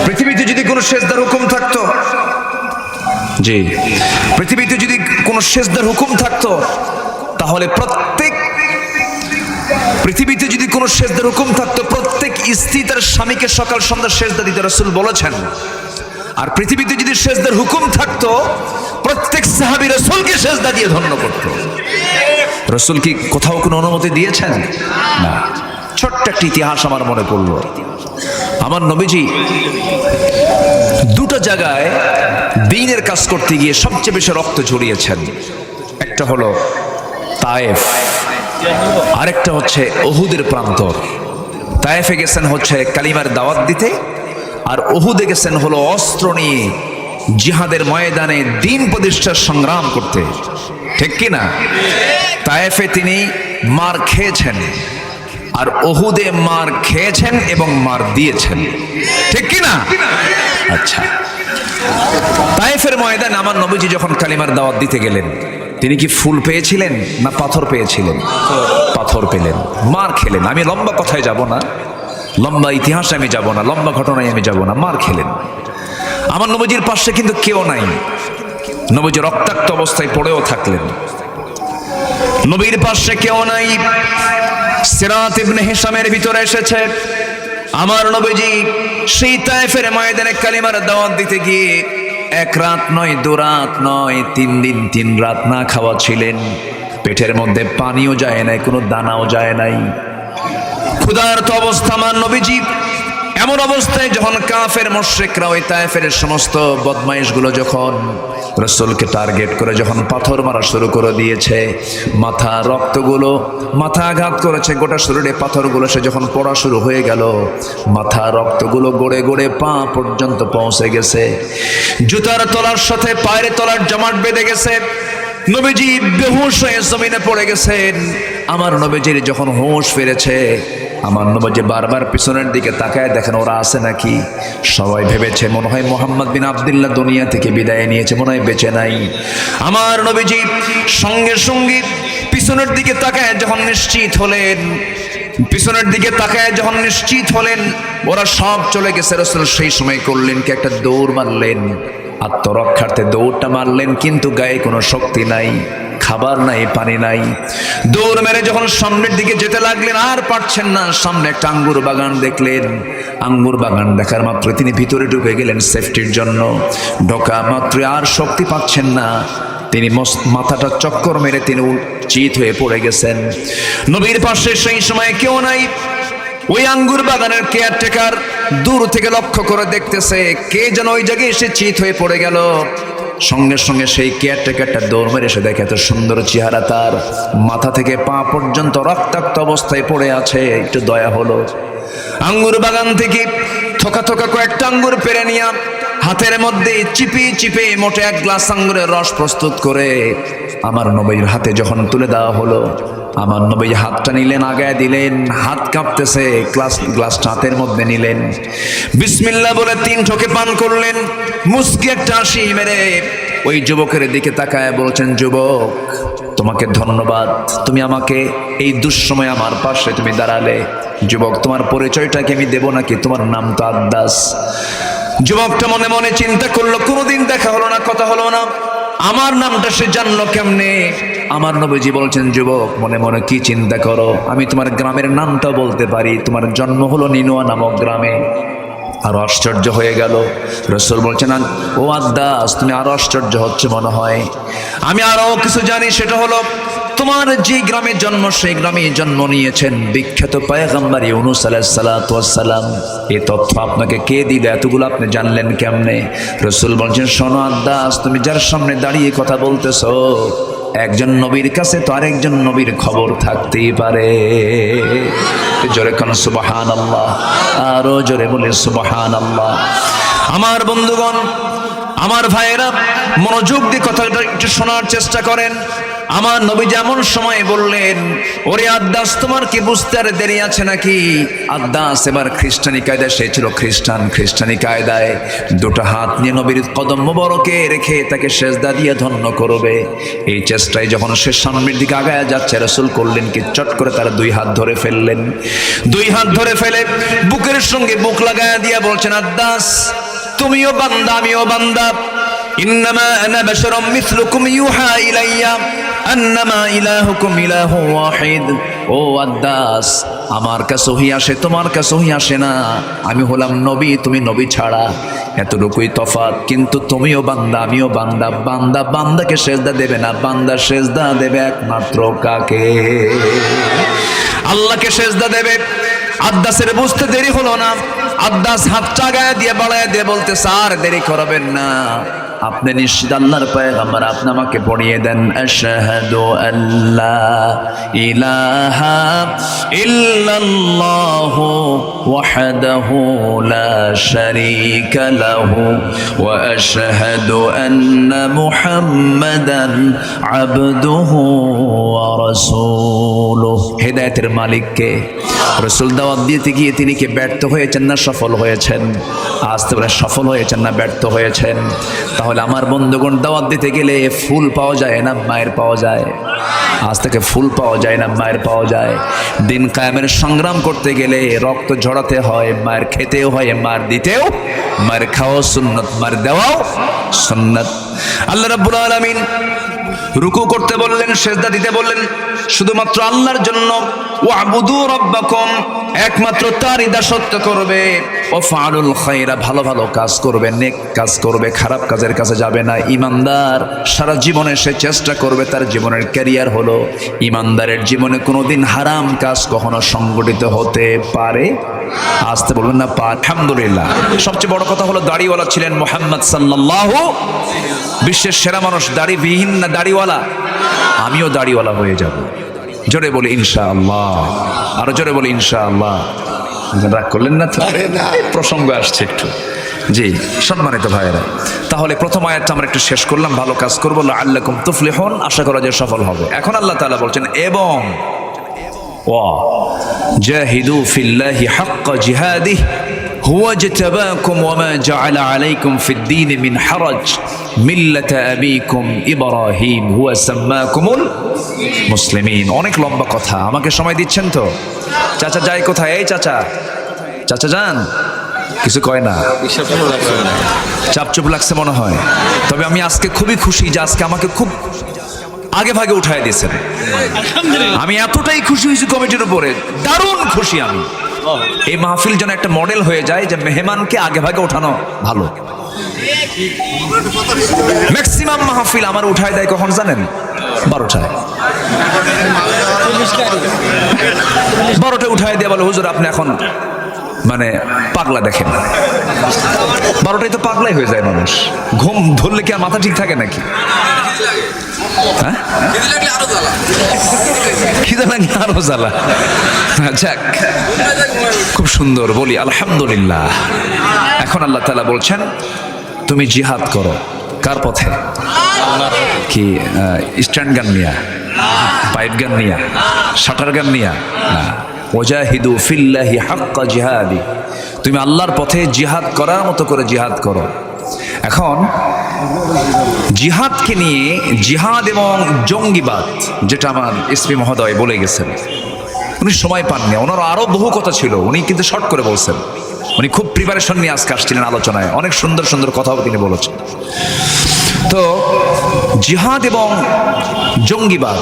পৃথিবীতে যদি কোনো সেজদার হুকুম থাকতো, জি, পৃথিবীতে যদি কোনো সেজদার হুকুম থাকতো, তাহলে পৃথিবীতে যদি কোনো সেজদার হুকুম থাকতো, প্রত্যেক স্ত্রী তার স্বামীকে সকাল সন্ধ্যা সেজদা দিতে রাসূল বলেছেন। আর পৃথিবীতে যদি সেজদার হুকুম থাকতো, প্রত্যেক সাহাবী রাসূলকে সেজদা দিয়ে ধন্য করত। রাসূল কি কোথাও কোনো অনুমতি দিয়েছেন? না। ছোট্ট একটা ইতিহাস আমার মনে পড়লো। আমার নবীজি দুটো জায়গায় দ্বীনের কাজ করতে গিয়ে সবচেয়ে বেশি রক্ত ঝরিয়েছেন। একটা হলো তায়েফ, আরেকটা হচ্ছে উহুদের প্রান্তর। তায়েফে গেছেন হচ্ছে কালিমার দাওয়াত দিতে, আর উহুদে গেছেন হলো অস্ত্র নিয়ে জিহাদের ময়দানে দ্বীন প্রতিষ্ঠার সংগ্রাম করতে। ঠিক কি না? তায়েফে তিনি মার খেয়েছেন, আর উহুদে মার খেয়েছেন এবং মার দিয়েছেন। ঠিক কি না? আচ্ছা, তায়েফের ময়দানে আমার নবীজি যখন কালিমার দাওয়াত দিতে গেলেন, তিনি কি ফুল পেয়েছিলেন না পাথর পেয়েছিলেন? পাথর পেলেন, মার খেলেন। আমি লম্বা কথায় যাব না, লম্বা ইতিহাসে আমি যাব না, লম্বা ঘটনায় আমি যাব না। মার খেলেন। আমার নবীজির পাশে কিন্তু কেউ নাই। নবীজি রক্তাক্ত অবস্থায় পড়েও থাকলেন। নবীর পাশে কেউ নাই। সিরাত ইবনে হিশামের ভিতরে এসেছে, আমার নবীজি সেই তায়েফের ময়দানে কালিমার দাওয়াত দিতে গিয়ে 1 রাত নয় 2 রাত নয় 3 দিন 3 রাত না খাওয়া ছিলেন। পেটের মধ্যে পানিও যায় নাই, কোনো দানাও যায় নাই, ক্ষুধার্ত অবস্থা আমার নবীজি। এমন অবস্থায় যখন কাফের মুশরিকরা ওই তায়েফের সমস্ত বদমাইশগুলো যখন রাসূলকে টার্গেট করে যখন পাথর মারা শুরু করে দিয়েছে, মাথা রক্তগুলো মাথা আঘাত করেছে, গোটা শরীরে পাথরগুলো সে যখন পড়া শুরু হয়ে গেল, মাথা রক্তগুলো গড়ে গড়ে পা পর্যন্ত পৌঁছে গেছে, জুতার তলার সাথে পায়ের তলার জমাট বেঁধে গেছে। নবীজি বেহুশ হয়ে জমিনে পড়ে গেছেন। আমার নবীজির যখন হুঁশ ফিরেছে, আমার নবীজি বারবার পিছনের দিকে তাকায় দেখেন ওরা আছে নাকি। সবাই ভেবেছে মনে হয় মুহাম্মদ বিন আব্দুল্লাহ দুনিয়া থেকে বিদায় নিয়েছে, মনে হয় বেঁচে নাই। আমার নবীজি সঙ্গে সঙ্গে পিছনের দিকে তাকায় যখন নিশ্চিত হলেন, পিছনের দিকে তাকায় যখন নিশ্চিত হলেন ওরা সব চলে গেছে, রাসূল সেই সময় করলেন কি একটা দৌড় মারলেন, আত্মরক্ষার্থে দৌড়টা মারলেন, কিন্তু গায়ে কোনো শক্তি নাই, খাবার নাই, পানি নাই। দৌড় মেরে যখন সামনের দিকে যেতে লাগলেন আর পারছেন না, সামনে একটা আঙ্গুর বাগান দেখলেন। আঙ্গুর বাগান দেখার মাত্র তিনি ভিতরে ঢুকে গেলেন সেফটির জন্য। ঢোকা মাত্র আর শক্তি পাচ্ছেন না, তিনি মাথাটা চক্কর মেরে তিনি চিত হয়ে পড়ে গেছেন। নবীর পাশে সেই সময় কেউ নাই। ওই আঙ্গুর বাগানের কেয়ারটেকার দূর থেকে লক্ষ্য করে দেখতেছে কে যেন ওই জায়গায় এসে চিত হয়ে পড়ে গেল। সঙ্গে সঙ্গে সেই কেয়ারটেকারটা দৌড় মেরে এসে দেখে এত সুন্দর চেহারা, তার মাথা থেকে পা পর্যন্ত রক্তাক্ত অবস্থায় পড়ে আছে। একটু দয়া হলো। আঙ্গুর বাগান থেকে থোকা থোকা কয়েকটা আঙ্গুর পেরে নিয়ে হাতের মধ্যে চিপে চিপে মোটে 1 গ্লাস আঙ্গুরের রস প্রস্তুত করে আমার নবীর হাতে যখন তুলে দেওয়া হলো, আমার নবী হাতটা নিলেন, আগায় দিলেন, হাত কাঁপতেছে, গ্লাসটা হাতের মধ্যে নিলেন, বিসমিল্লাহ বলে 3 ঠোকে পান করলেন। মুস্কি একটা হাসি মেরে ওই যুবকের দিকে তাকায় বলছেন, যুবক তোমাকে ধন্যবাদ, তুমি আমাকে এই দুঃসময় আমার পাশে তুমি দাঁড়ালে। যুবক তোমার পরিচয়টাকে আমি দেব নাকি? তোমার নাম তো আদ্দাস। যুবকটা মনে মনে চিন্তা করলো, কোনোদিন দেখা হলো না, কথা হলো না, আমার নামটা সে জানলো কেমনে? আমার নবীজি বলছেন, যুবক মনে মনে কি চিন্তা করো, আমি তোমার গ্রামের নামটা বলতে পারি, তোমার জন্ম হলো নিনুয়া নামক গ্রামে। আরো আশ্চর্য হয়ে গেল। রাসূল বলছেন, ও আদ্দাস তুমি আরো আশ্চর্য হচ্ছে মনে হয়, আমি আরো কিছু জানি, সেটা হলো তোমার যে গ্রামে জন্ম সেই গ্রামে জন্ম নিয়েছেন বিখ্যাত পয়গম্বর ইউনূস আলাইহিস সালাতু ওয়াস সালাম। এই তথ্য আপনাকে কে দিল? এতগুলো আপনি জানলেন কেমনে? রাসূল বলছেন, শোনো আদ্দাস, তুমি যার সামনে দাঁড়িয়ে কথা বলতেছো, একজন নবীর কাছে তো আরেকজন নবীর খবর থাকতেই পারে। জোরে কোন সুবহানাল্লাহ, আরো জোরে বলে সুবহানাল্লাহ। আমার বন্ধুগণ, আমার ভাইয়েরা, মনোযোগ দিয়ে কথাটা একটু শোনার চেষ্টা করেন। আমার নবী যেমন সময় বললেন, ওরে আদ্দাস তোমার কি বুঝতে আর দেরি আছে নাকি? আদ্দাস এবার খ্রিস্টানি কায়দায়, সে ছিল খ্রিস্টান, খ্রিস্টানি কায়দায় 2টা হাত নিয়ে নবীর কদম মোবারকে রেখে তাকে সেজদা দিয়ে ধন্য করবে। এই চেষ্টায় যখন সে সামনের দিকে আগায় যাচ্ছে, রাসূল করলেন কি, চট করে তার 2 হাত ধরে ফেললেন। 2 হাত ধরে ফেলে বুকের সঙ্গে বুক লাগায় দিয়া বলছেন, আদ্দাস তুমিও বান্দা আমিও বান্দা, ইন্নামা আনা বাশারুম মিসলুকুম ইউহা ইলাইয়া আন্নামা ইলাহুকুম ইলাহু ওয়াহিদ। ও আদ্দাস, আমার কাছে ওহী আসে, তোমার কাছে ওহী আসে না। আমি হলাম নবী, তুমি নবী ছাড়া, এতটুকুই তফাৎ। কিন্তু তুমিও বান্দা আমিও বান্দা। বান্দা বান্দাকে সেজদা দেবে না, বান্দা সেজদা দেবে একমাত্র কাকে? আল্লাহকে সেজদা দেবে। আদ্দাসের বুঝতে দেরি হলো না। আদ্দাস হাত চাগায় দিয়ে বাড়ায় দিয়ে বলতে, স্যার দেরি করবেন না, আপনি নিশ্চিত আল্লাহর পয়গম্বর, আপনি আমাকে পড়িয়ে দেন, আশহাদু আল্লা ইলাহা ইল্লাল্লাহু ওয়াহদাহু লা শারীকা লাহু ওয়া আশহাদু আন্না মুহাম্মাদান আবদুহু ওয়া রাসূলুহু। হেদায়েতের মালিককে রাসূল দাওয়াত দিতে গিয়ে তিনি কি ব্যর্থ হয়েছেন না সফল হয়েছেন? আজ তো সফল হয়েছেন না ব্যর্থ হয়েছেন? তাহলে তাহলে আমার বন্ধুগণ দাওয়াত দিতে গেলে ফুল পাওয়া যায় না মায়ের পাওয়া যায়? আজ থেকে ফুল পাওয়া যায় না মায়ের পাওয়া যায়? দিন কায়েমের সংগ্রাম করতে গেলে রক্ত ঝরাতে হয়, মায়ের খেতেও হয়, মার দিতেও, মায়ের খাওয়াও সুন্নত, মার দেওয়াও সুন্নত। আল্লাহ রাব্বুল আলামিন রুকু করতে বললেন, সেজদা দিতে বললেন শুধুমাত্র আল্লাহর জন্য। ওয়াবুদু রাব্বাকুম, একমাত্র তারই দাসত্ব করবে। ওয়াফআলুল খায়রা, ভালো ভালো কাজ করবে, নেক কাজ করবে, খারাপ কাজের কাছে যাবে না। ইমানদার সারা জীবনে সে চেষ্টা করবে, তার জীবনের ক্যারিয়ার হলো ইমানদারের জীবনে কোনোদিন হারাম কাজ কখনো সংগঠিত হতে পারে, আসতে বলবেন না পা। আলহামদুলিল্লাহ। সবচেয়ে বড় কথা হলো দাড়িওয়ালা ছিলেন মুহাম্মদ সাল্লাল্লাহু, বিশ্বের সেরা মানুষ। দাড়িবিহীন না দাড়িওয়ালা? আমিও দাড়িওয়ালা হয়ে যাব। জোরে বলি ইনশাআল্লাহ, আরো জোরে বলি ইনশাআল্লাহ। রাগ করলেন না তো? প্রসঙ্গ আসছে একটু। জি সম্মানিত ভাইয়েরা, তাহলে প্রথম আয়াতটা আমরা একটু শেষ করলাম, ভালো কাজ করবো লাআল্লাকুম তুফলিহুন, আশা করা যায় সফল হবে। এখন আল্লাহ তাআলা বলছেন এবং জাহিদু ফিল্লাহি হাক্কা জিহাদিহি হুয়া ইজতাবাকুম ওয়া মা জাআলা আলাইকুম ফিদ-দীন মিন হারাজ মিল্লাতা আবিকুম ইব্রাহিম হুয়া সাম্মাকুমুল মুসলিমিন। অনেক লম্বা কথা, আমাকে সময় দিচ্ছেন তো? চাচা যাই কোথায়? এই চাচা, চাচা যান, কিছু কয় না, চাপচুপ লাগছে মনে হয়। তবে আমি আজকে খুবই খুশি যে আজকে আমাকে খুব আগে ভাগে উঠায় দিয়েছেন। আমি এতটাই খুশি হয়েছি কমিটির উপরে, দারুণ খুশি আমি। এই মাহফিল যেন একটা মডেল হয়ে যায় যে মেহমানকে আগে ভাগে ওঠানো ভালো। ম্যাক্সিমাম মাহফিল আমার উঠায় দেয় কখন জানেন? 12টায়। 12টায় উঠায় দিয়ে বলে হুজুর আপনি এখন মানে পাগলা দেখেন। 12টায় তো পাগলাই হয়ে যায় মানুষ। ঘুম ধরলে কি আর মাথা ঠিক থাকে নাকি? হ্যাঁ, খিদে লাগলে আরো জ্বালা। যাক, খুব সুন্দর বলি আলহামদুলিল্লাহ। এখন আল্লাহ তাআলা বলছেন তুমি জিহাদ করো। কার পথে? কি স্ট্যান্ড গান নিয়া, পাইপ গান নিয়া, শাটার গান নিয়া না। ওয়াজাহিদু ফিল্লাহি হাক্কা জিহাদি, তুমি আল্লাহর পথে জিহাদ করার মতো করে জিহাদ করো। এখন জিহাদকে নিয়ে, জিহাদ এবং জঙ্গিবাদ, যেটা আমার এসপি মহোদয় বলে গেছেন, উনি সময় পাননি, ওনার আরো বহু কথা ছিল, উনি কিন্তু শর্ট করে বলছেন। উনি খুব প্রিপারেশন নিয়ে আজকে আসছিলেন আলোচনায়, অনেক সুন্দর সুন্দর কথাও তিনি বলেছেন। তো জিহাদ এবং জঙ্গিবাদ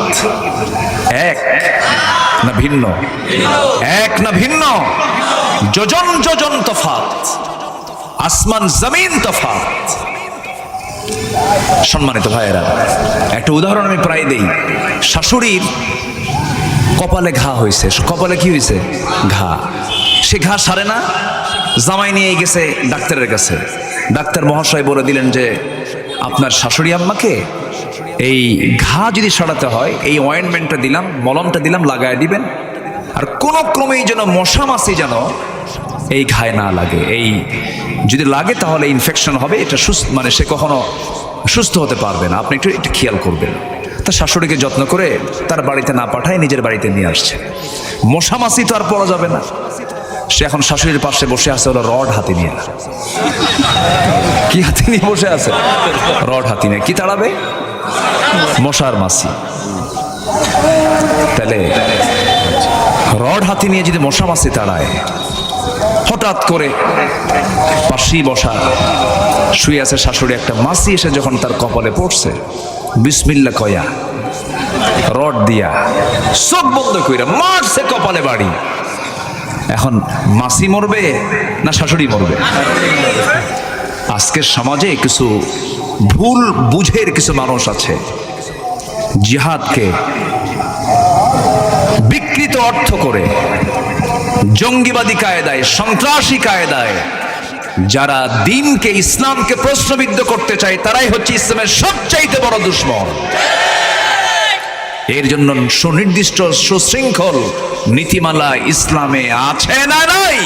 এক না ভিন্ন? এক না ভিন্ন? যোজন যোজন তফাৎ, আসমান জমিন তফাৎ। সম্মানিত ভাইয়েরা, একটা উদাহরণ আমি প্রায় দেই। শাশুড়ির কপালে ঘা হয়েছে। কপালে কি হয়েছে? ঘা। সে ঘা সারে না, জামাই নিয়ে গেছে ডাক্তারের কাছে। ডাক্তার মহাশয় বলে দিলেন যে আপনার শাশুড়ি আম্মাকে এই ঘা যদি সারাতে হয় এই অয়েন্টমেন্টটা দিলাম, মলমটা দিলাম, লাগায় দিবেন। আর কোনো ক্রমেই যেন মশা মাছি যেন এই ঘায়ে না লাগে। এই যদি লাগে তাহলে ইনফেকশন হবে, এটা সুস্থ মানে সে কখনো সুস্থ হতে পারবে না, আপনি একটু খেয়াল করবেন। তার শাশুড়িকে যত্ন করে তার বাড়িতে না পাঠায় নিজের বাড়িতে নিয়ে আসছে। মশা মাছি তো আর পড়া যাবে না। সে এখন শাশুড়ির পাশে বসে আছে, হলো রড হাতে নিয়ে। কি হাতে নিয়ে বসে আছে? রড হাতে নিয়ে। কি তাড়াবে? মশার মাছি। তাহলে রড হাতে নিয়ে যদি মশা মাছি তাড়ায়, হঠাৎ করে পাশেই বসা শুয়ে আছে শাশুড়ি, একটা মাছি এসে যখন তার কপালে পড়ছে, বিসমিল্লাহ কয়া রড দিয়া চোখ বন্ধ কইরা মারছে কপালে বাড়ি। এখন মাছি মরবে না শাশুড়ি মরবে? আজকের সমাজে কিছু ভুল বুঝের কিছু মানুষ আছে, জিহাদকে বিকৃত অর্থ করে জঙ্গিবাদী কায়দায়, সন্ত্রাসী কায়দায় যারা দিনকে, ইসলামকে প্রশ্নবিদ্ধ করতে চায়, তারাই হচ্ছে ইসলামের সবচাইতে বড় দুশমন। এর জন্য সুনির্দিষ্ট সুশৃঙ্খল নীতিমালা ইসলামে আছে না নাই?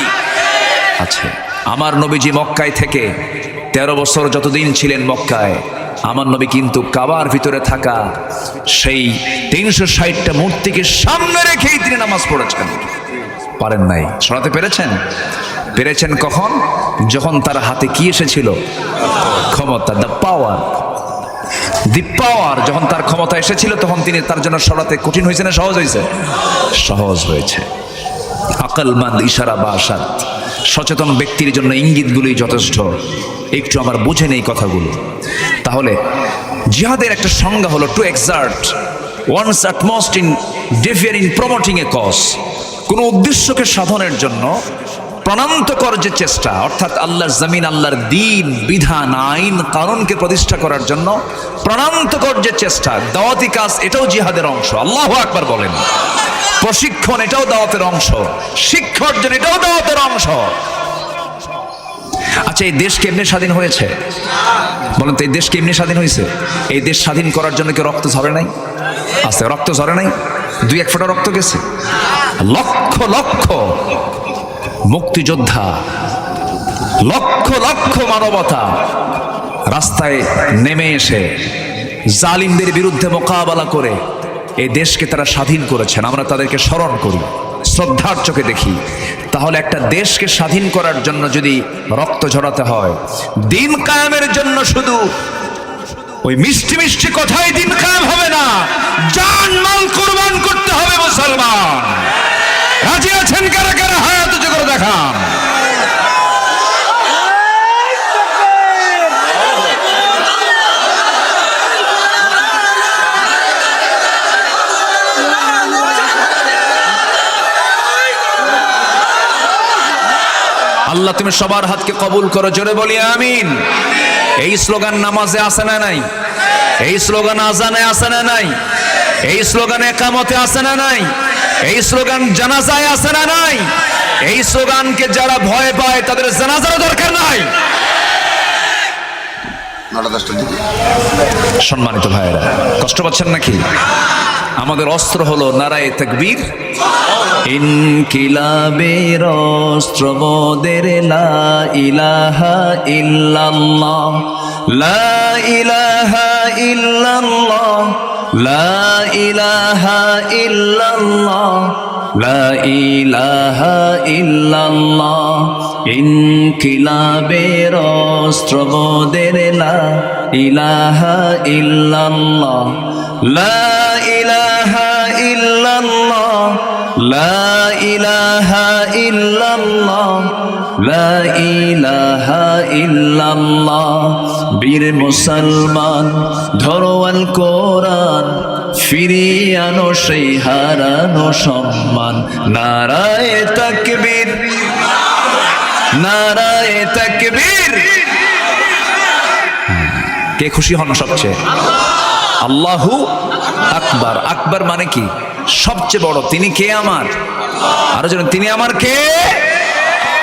আছে। আমার নবীজি মক্কায় থেকে 13 বছর যতদিন ছিলেন মক্কায়, আমার নবী কিন্তু কাবার ভিতরে থাকা সেই 360টা মূর্তিকে সামনে রেখেই তিনি নামাজ পড়েছেন। পারেন নাই? শোনাতে পেরেছেন? পেরেছেন কখন? যখন তার হাতে কি এসেছিল? ক্ষমতা, দ্য পাওয়ার। দি পাওয়ার যখন তার ক্ষমতা এসেছিল তখন তিনি তার জন্য সরাতে কঠিন হয়েছে না সহজ হয়েছে? সহজ হয়েছে। আকলমন্দ ইশারা বা আসাদ, সচেতন ব্যক্তির জন্য ইঙ্গিতগুলোই যথেষ্ট। একটু আমার বুঝে নেই কথাগুলো। তাহলে জিহাদের একটা সংজ্ঞা হলো to exert one's utmost endeavour in promoting a cause. কোনো উদ্দেশ্যকে সাধনের জন্য প্রাণান্তকর যে চেষ্টা, অর্থাৎ আল্লাহর জমিন, আল্লাহর দ্বীন, বিধান, আইন, কানুনকে প্রতিষ্ঠা করার জন্য প্রাণান্তকর যে চেষ্টা, দাওয়াতি কাজ, এটাও জিহাদের অংশ। আল্লাহু আকবার বলেন। প্রশিক্ষণ, এটাও দাওয়াতের অংশ। শিক্ষা অর্জন, এটাও দাওয়াতের অংশ। আচ্ছা, এই দেশ কেমনে স্বাধীন হয়েছে বলেন তো? এই দেশ কেমনে স্বাধীন হয়েছে? এই দেশ স্বাধীন করার জন্য কি রক্ত ঝরে নাই? আছে, রক্ত ঝরে নাই? দুই এক ফোঁটা রক্ত গেছে? লক্ষ লক্ষ মুক্তিযোদ্ধা, লক্ষ লক্ষ মানবতা রাস্তায় নেমে এসে জালিমদের বিরুদ্ধে মোকাবেলা করে এই দেশকে তারা স্বাধীন করেছেন। আমরা তাদেরকে স্মরণ করি, শ্রদ্ধার চোখে দেখি। তাহলে একটা দেশকে স্বাধীন করার জন্য যদি রক্ত ঝরাতে হয়, দিন কায়েমের জন্য শুধু ওই মিষ্টি মিষ্টি কথাই দিন কায়েম হবে না, জান মাল কুরবান করতে হবে মুসলমান। রাজি আছেন কারা কারা? হাত উঁচু করে দেখান। আল্লাহ তুমি সবার হাতকে কবুল করো, জোরে বলি আমিন। এই স্লোগান নামাজে আছে না নাই? এই স্লোগান আজানে আছে না নাই? এই স্লোগান একামতে আছে না নাই? এই স্লোগান জানাজায় আছে না নাই? এই স্লোগানকে যারা ভয় পায় তাদের জানাজারও দরকার নাই। সম্মানিত ভাইয়েরা, কষ্ট পাচ্ছেন নাকি? আমাদের অস্ত্র হলো নারায়ে তাকবীর। ইনকিলাবের অস্ত্র মোদের লা ইলাহা ইল্লাল্লাহ, লা ইলাহা ইল্লাল্লাহ, লা ইলাহা ইল্লাল্লাহ, লা ইলাহা ইল্লাল্লাহ। ইনকিলাবের অস্ত্র মোদের লা ইলাহা ইল্লাল্লাহ, লা ইলাহা ইল্লাল্লাহ, লা ইলাহা ইল্লাল্লাহ, লা ইলাহা ইল্লাল্লাহ। বীর মুসলমান ধরো আল কোরআন, ফিরিয়ে আনো সেই হারানো সম্মান। নারায়ে তাকবীর, নারায়ে তাকবীর। কে খুশি হন সবচেয়ে? আল্লাহু আকবার। আকবার মানে কি? সবচেয়ে বড়। তিনি কে? আমার। আরো জানেন তিনি আমার কে?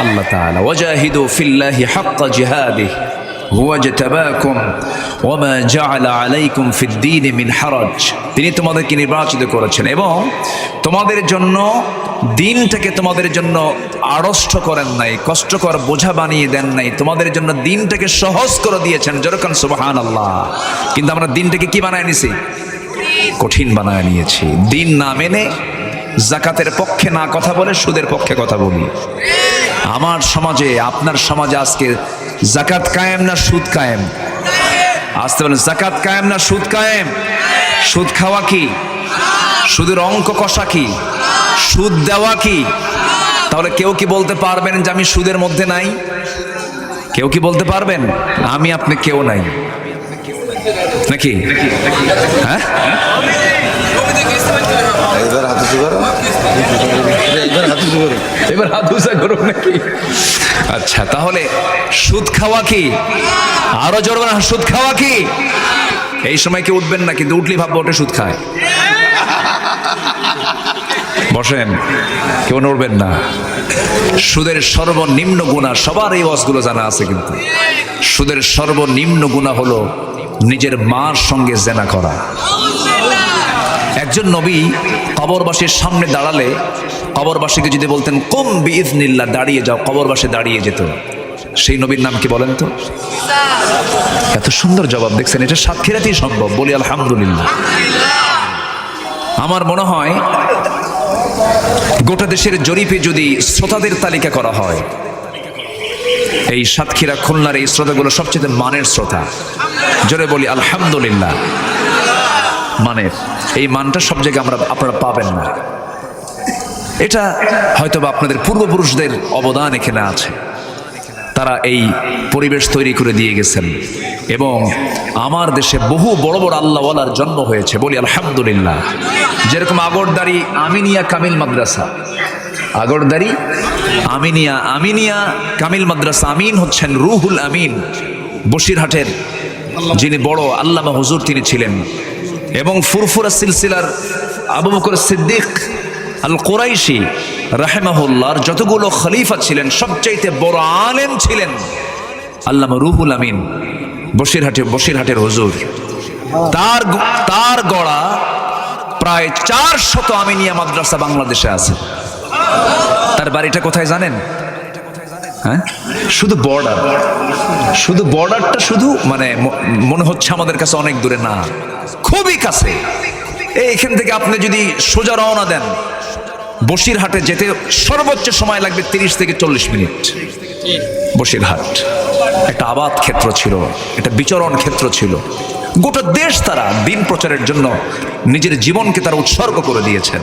আল্লাহ তাআলা। ওয়াজাহিদু ফিল্লাহি হাক্কা জিহাদিহি হুয়া জাতাবাকুম ওয়া মা জাআলা আলাইকুম ফিদ-দীন মিন হারাজ। তিনি তোমাদেরকে নির্বাচিত করেছেন এবং তোমাদের জন্য দিনটাকে তোমাদের জন্য আড়ষ্ট করেন নাই, কষ্টকর বোঝা বানিয়ে দেন নাই। তোমাদের জন্য দিনটাকে সহজ করে দিয়েছেন। যেরকম সুবহানাল্লাহ। কিন্তু আমরা দিনটাকে কি বানায় নিয়েছি? কঠিন বানায় নিয়েছি। দিন না মেনে, যাকাতের পক্ষে না কথা বলে সুদের পক্ষে কথা বলি। আমার সমাজে, আপনার সমাজে আজকে যাকাত কায়েম না সুদ কায়েম? আসতে বলেন, যাকাত কায়েম না সুদ কায়েম? সুদ খাওয়া কি? সুদের অঙ্ক কষা কি? সুদ দেওয়া কি? তাহলে কেউ কি বলতে পারবেন যে আমি সুদের মধ্যে নাই? কেউ কি বলতে পারবেন? আমি আপনি কেউ নাই নাকি? হ্যাঁ, এবার হাত উঁচা করুন নাকি? আচ্ছা, তাহলে সুদ খাওয়া কি? আরো জোরে বলেন, সুদ খাওয়া কি? এই সময় কি উঠবেন না, কিন্তু উঠলি ভাববো ওটা সুদ খায়। বসেন, কেউ নড়বেন না। সুদের সর্বনিম্ন গুনাহ, সবার এই ওয়াজগুলো জানা আছে, কিন্তু সুদের সর্বনিম্ন গুনাহ হলো নিজের মার সঙ্গে জেনা করা। একজন নবী কবরবাসীর সামনে দাঁড়ালে কবরবাসীকে যদি বলতেন কুম বিইজনিল্লাহ, দাঁড়িয়ে যাও, কবরবাসী দাঁড়িয়ে যেত। সেই নবীর নাম কি বলেন তো? এত সুন্দর জবাব দেখছেন, এটা সাক্ষীরাতেই সম্ভব। বলি আলহামদুলিল্লাহ। আমার মনে হয় গোটা দেশের জরিপে যদি শ্রোতাদের তালিকা করা হয়, এই সাতক্ষীরা খুলনার এই শ্রোতাগুলো সবচেয়ে মানের শ্রোতা। জোরে বলি আলহামদুলিল্লাহ। মানের এই মানটা সব জায়গায় আপনারা পাবেন না। এটা হয়তোবা আপনাদের পূর্বপুরুষদের অবদান এখানে আছে, তারা এই পরিবেশ তৈরি করে দিয়ে গেছেন এবং আমার দেশে বহু বড় বড় আল্লাহওয়ালার জন্ম হয়েছে, বলি আলহামদুলিল্লাহ। যেরকম আগরদারি আমিনিয়া কামিল মাদ্রাসা, আগরদারি আমিনিয়া কামিল মাদ্রাসা, আমিন হচ্ছেন রুহুল আমিন, বসিরহাটের যিনি বড় আল্লামা হুজুর তিনি ছিলেন। এবং ফুরফুরা সিলসিলার আবু বকর সিদ্দিক আল কুরাইশি রাহিমাহুল্লাহর যতগুলো খলিফা ছিলেন সবচাইতে বড় আলেম ছিলেন আল্লামা রুহুল আমিন, বসিরহাটের হুজুর। তার গড়া প্রায় 400 আমিনিয়া মাদ্রাসা বাংলাদেশে আছে। তার বাড়িটা কোথায় জানেন? হ্যাঁ, শুধু বর্ডারটা শুধু মানে মনে হচ্ছে আমাদের কাছে অনেক দূরে, না, খুবই কাছে। এইখান থেকে আপনি যদি সোজা রওনা দেন, বসিরহাটে যেতে সর্বোচ্চ সময় লাগবে 30 থেকে 40 মিনিট। বসিরহাট একটা আবাদ ক্ষেত্র ছিল, একটা বিচরণ ক্ষেত্র ছিল। গোটা দেশ তারা দিন প্রচারের জন্য নিজের জীবনকে তারা উৎসর্গ করে দিয়েছেন।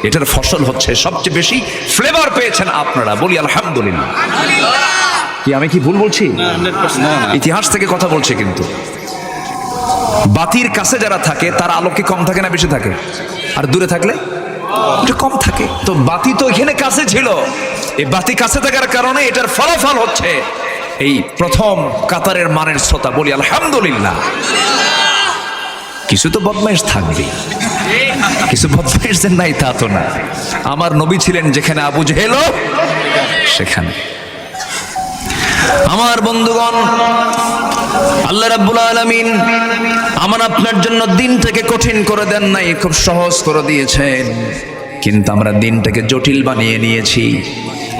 এটার ফসল হচ্ছে সবচেয়ে বেশি ফ্লেভার পেয়েছেন আপনারা, বলি আলহামদুলিল্লাহ। কি আমি কি ভুল বলছি? ইতিহাস থেকে কথা বলছে। কিন্তু বাতির কাছে যারা থাকে তার আলো কি কম থাকে না বেশি থাকে? আর দূরে থাকলে এটা কম থাকে। তো বাতি তো এখানে কাছে ছিল, এই বাতি কাছে থাকার কারণে এটার ফলাফল হচ্ছে এই প্রথম কাতারের মানের শ্রোতা, বলি আলহামদুলিল্লাহ। কিছু তো বদমাইশ থাকবে, কিছু বদমাইশ যে নাই তা তো না। আমার নবী ছিলেন যেখানে আবু জেহেল সেখানে। আমার বন্ধুগণ, আল্লাহ রাব্বুল আলামিন আমার আপনার জন্য দিনটাকে কঠিন করে দেন নাই, খুব সহজ করে দিয়েছেন। কিন্তু আমরা দিনটাকে জটিল বানিয়ে নিয়েছি।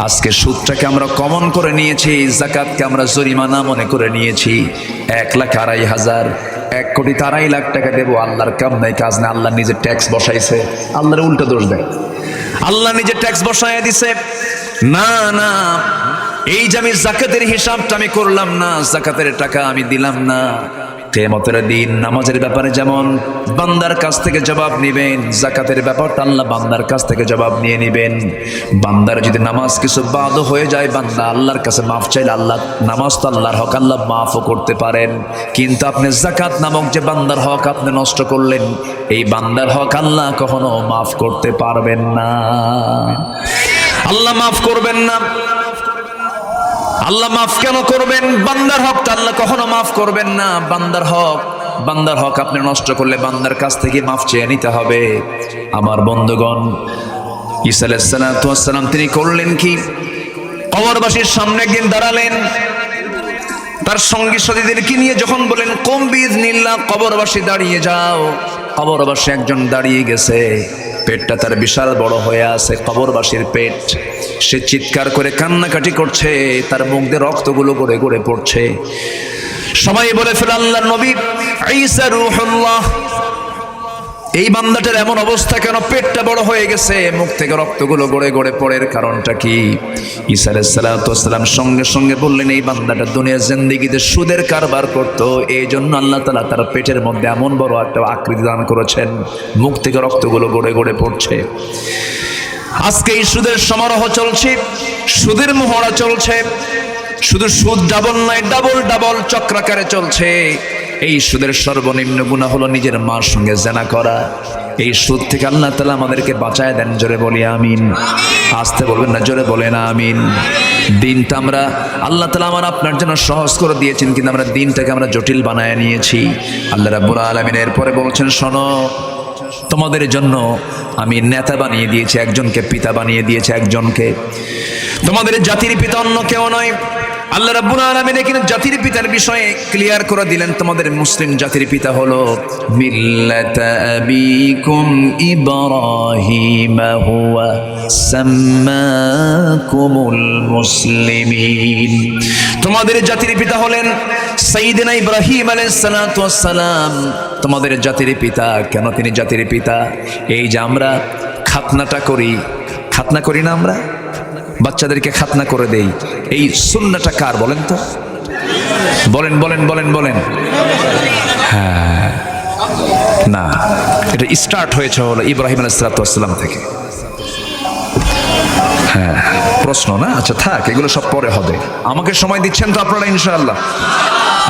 আজকে সুদটাকে আমরা কমন করে নিয়েছি, যাকাতকে আমরা জরিমানা মনে করে নিয়েছি। 1,02,500 1 কোটি 2.5 লাখ টাকা দেবো, আল্লাহর কাম নাই কাজ না। আল্লাহ নিজে ট্যাক্স বসাইছে, আল্লাহর উল্টো দোষ দেয়। আল্লাহ নিজে ট্যাক্স বসায় দিছে। না না, এই যে আমি যাকাতের হিসাবটা আমি করলাম না, যাকাতের টাকা আমি দিলাম না, কিয়ামতের দিন নামাজের ব্যাপারে যেমন বান্দার কাছ থেকে জবাব নেবেন, যাকাতের ব্যাপারটা আল্লাহ বান্দার কাছ থেকে জবাব নিয়ে নেবেন। বান্দার যদি নামাজ কিছু বাদ হয়ে যায়, বান্দা আল্লাহর কাছে মাফ চাইলে আল্লাহ, নামাজ তো আল্লাহর হক, আল্লাহ মাফও করতে পারেন। কিন্তু আপনি যাকাত নামক যে বান্দার হক আপনি নষ্ট করলেন, এই বান্দার হক আল্লাহ কখনো মাফ করতে পারবেন না। আল্লাহ মাফ করবেন না। আল্লাহ মাফ কেন করবেন? বান্দার হকটা আল্লাহ কখনো মাফ করবেন না। বান্দার হক আপনি নষ্ট করলে বান্দার কাছ থেকে মাফ চেয়ে নিতে হবে। আমার বন্ধুগণ, ঈসা আলাইহিস সালাম তিনি করলেন কি? কবরবাসীর সামনে একদিন দাঁড়ালেন, তার সঙ্গী সাথীদেরকে নিয়ে যখন বলেন কুম বিইযনিল্লাহ, কবরবাসী দাঁড়িয়ে যাও। কবরবাসী একজন দাঁড়িয়ে গেছে, পেটটা তার বিশাল বড় হয়ে আছে, কবরবাসীর পেট। সে চিৎকার করে কান্নাকাটি করছে, তার মুখ দিয়ে রক্তগুলো গড়ে গড়ে পড়ছে। সবাই বলে ফেলে আল্লাহর নবী ঈসা রূহুল্লাহ। এই বান্দাটার এমন অবস্থা কেন? পেটটা বড় হয়ে গেছে, মুখ থেকে রক্তগুলো গড়ে গড়ে পড়ের কারণটা কি? ঈসা আলাইহিস সালাম সঙ্গে সঙ্গে বললেন, এই বান্দাটা দুনিয়ার জিন্দেগিতে সুদের কারবার করত, এই জন্য আল্লাহ তাআলা তার পেটের মধ্যে এমন বড় একটা আকৃতি দান করেছেন, মুখ থেকে রক্তগুলো গড়ে গড়ে পড়ছে। আজকে এই সুদের সমারোহ চলছে, সুদের মহড়া চলছে। শুধু সুদ ডাবল নয়, ডাবল ডাবল চক্রাকারে চলছে। এই সুদের সর্বনিম্ন গুনাহ হলো নিজের মার সঙ্গে জেনা করা। এই সুদ থেকে আল্লাহ তাআলা আমাদেরকে বাঁচায় দেন। জোরে বলি আমিন। আসতে বলবেন না, জোরে বলেন আমিন। দিনটা আমরা আল্লাহ তাআলা আমার আপনার জন্য সহজ করে দিয়েছেন, কিন্তু আমরা দিনটাকে আমরা জটিল বানায় নিয়েছি। আল্লাহ রাব্বুল আলামিন এরপরে বলছেন, শোনো, তোমাদের জন্য আমি নেতা বানিয়ে দিয়েছি একজনকে, পিতা বানিয়ে দিয়েছি একজনকে। তোমাদের জাতির পিতা অন্য কেউ নয়। আল্লাহ রাব্বুল আলামিন এখানে জাতির পিতার বিষয়ে ক্লিয়ার করে দিলেন। তোমাদের মুসলিম জাতির পিতা হলো মিল্লাতা আবিকুম ইব্রাহিম হুয়া সাম্মাকুমুল মুসলিমিন। তোমাদের জাতির পিতা হলেন সাইয়েদনা ইব্রাহিম আলাইহিস সালাতু ওয়াস সালাম। তোমাদের জাতির পিতা কেন তিনি জাতির পিতা? এই যে আমরা খাতনাটা করি, খাতনা করি না আমরা, বাচ্চাদেরকে খাতনা করে দেই, এই সুন্নাহটা কার বলেন তো? বলেন বলেন বলেন বলেন। হ্যাঁ, না, এটা স্টার্ট হয়েছে হলো ইব্রাহিম আলাইহিস সালাম থেকে। হ্যাঁ, প্রশ্ন না? আচ্ছা থাক, এগুলো সব পরে হবে। আমাকে সময় দিচ্ছেন তো আপনারা ইনশাআল্লাহ?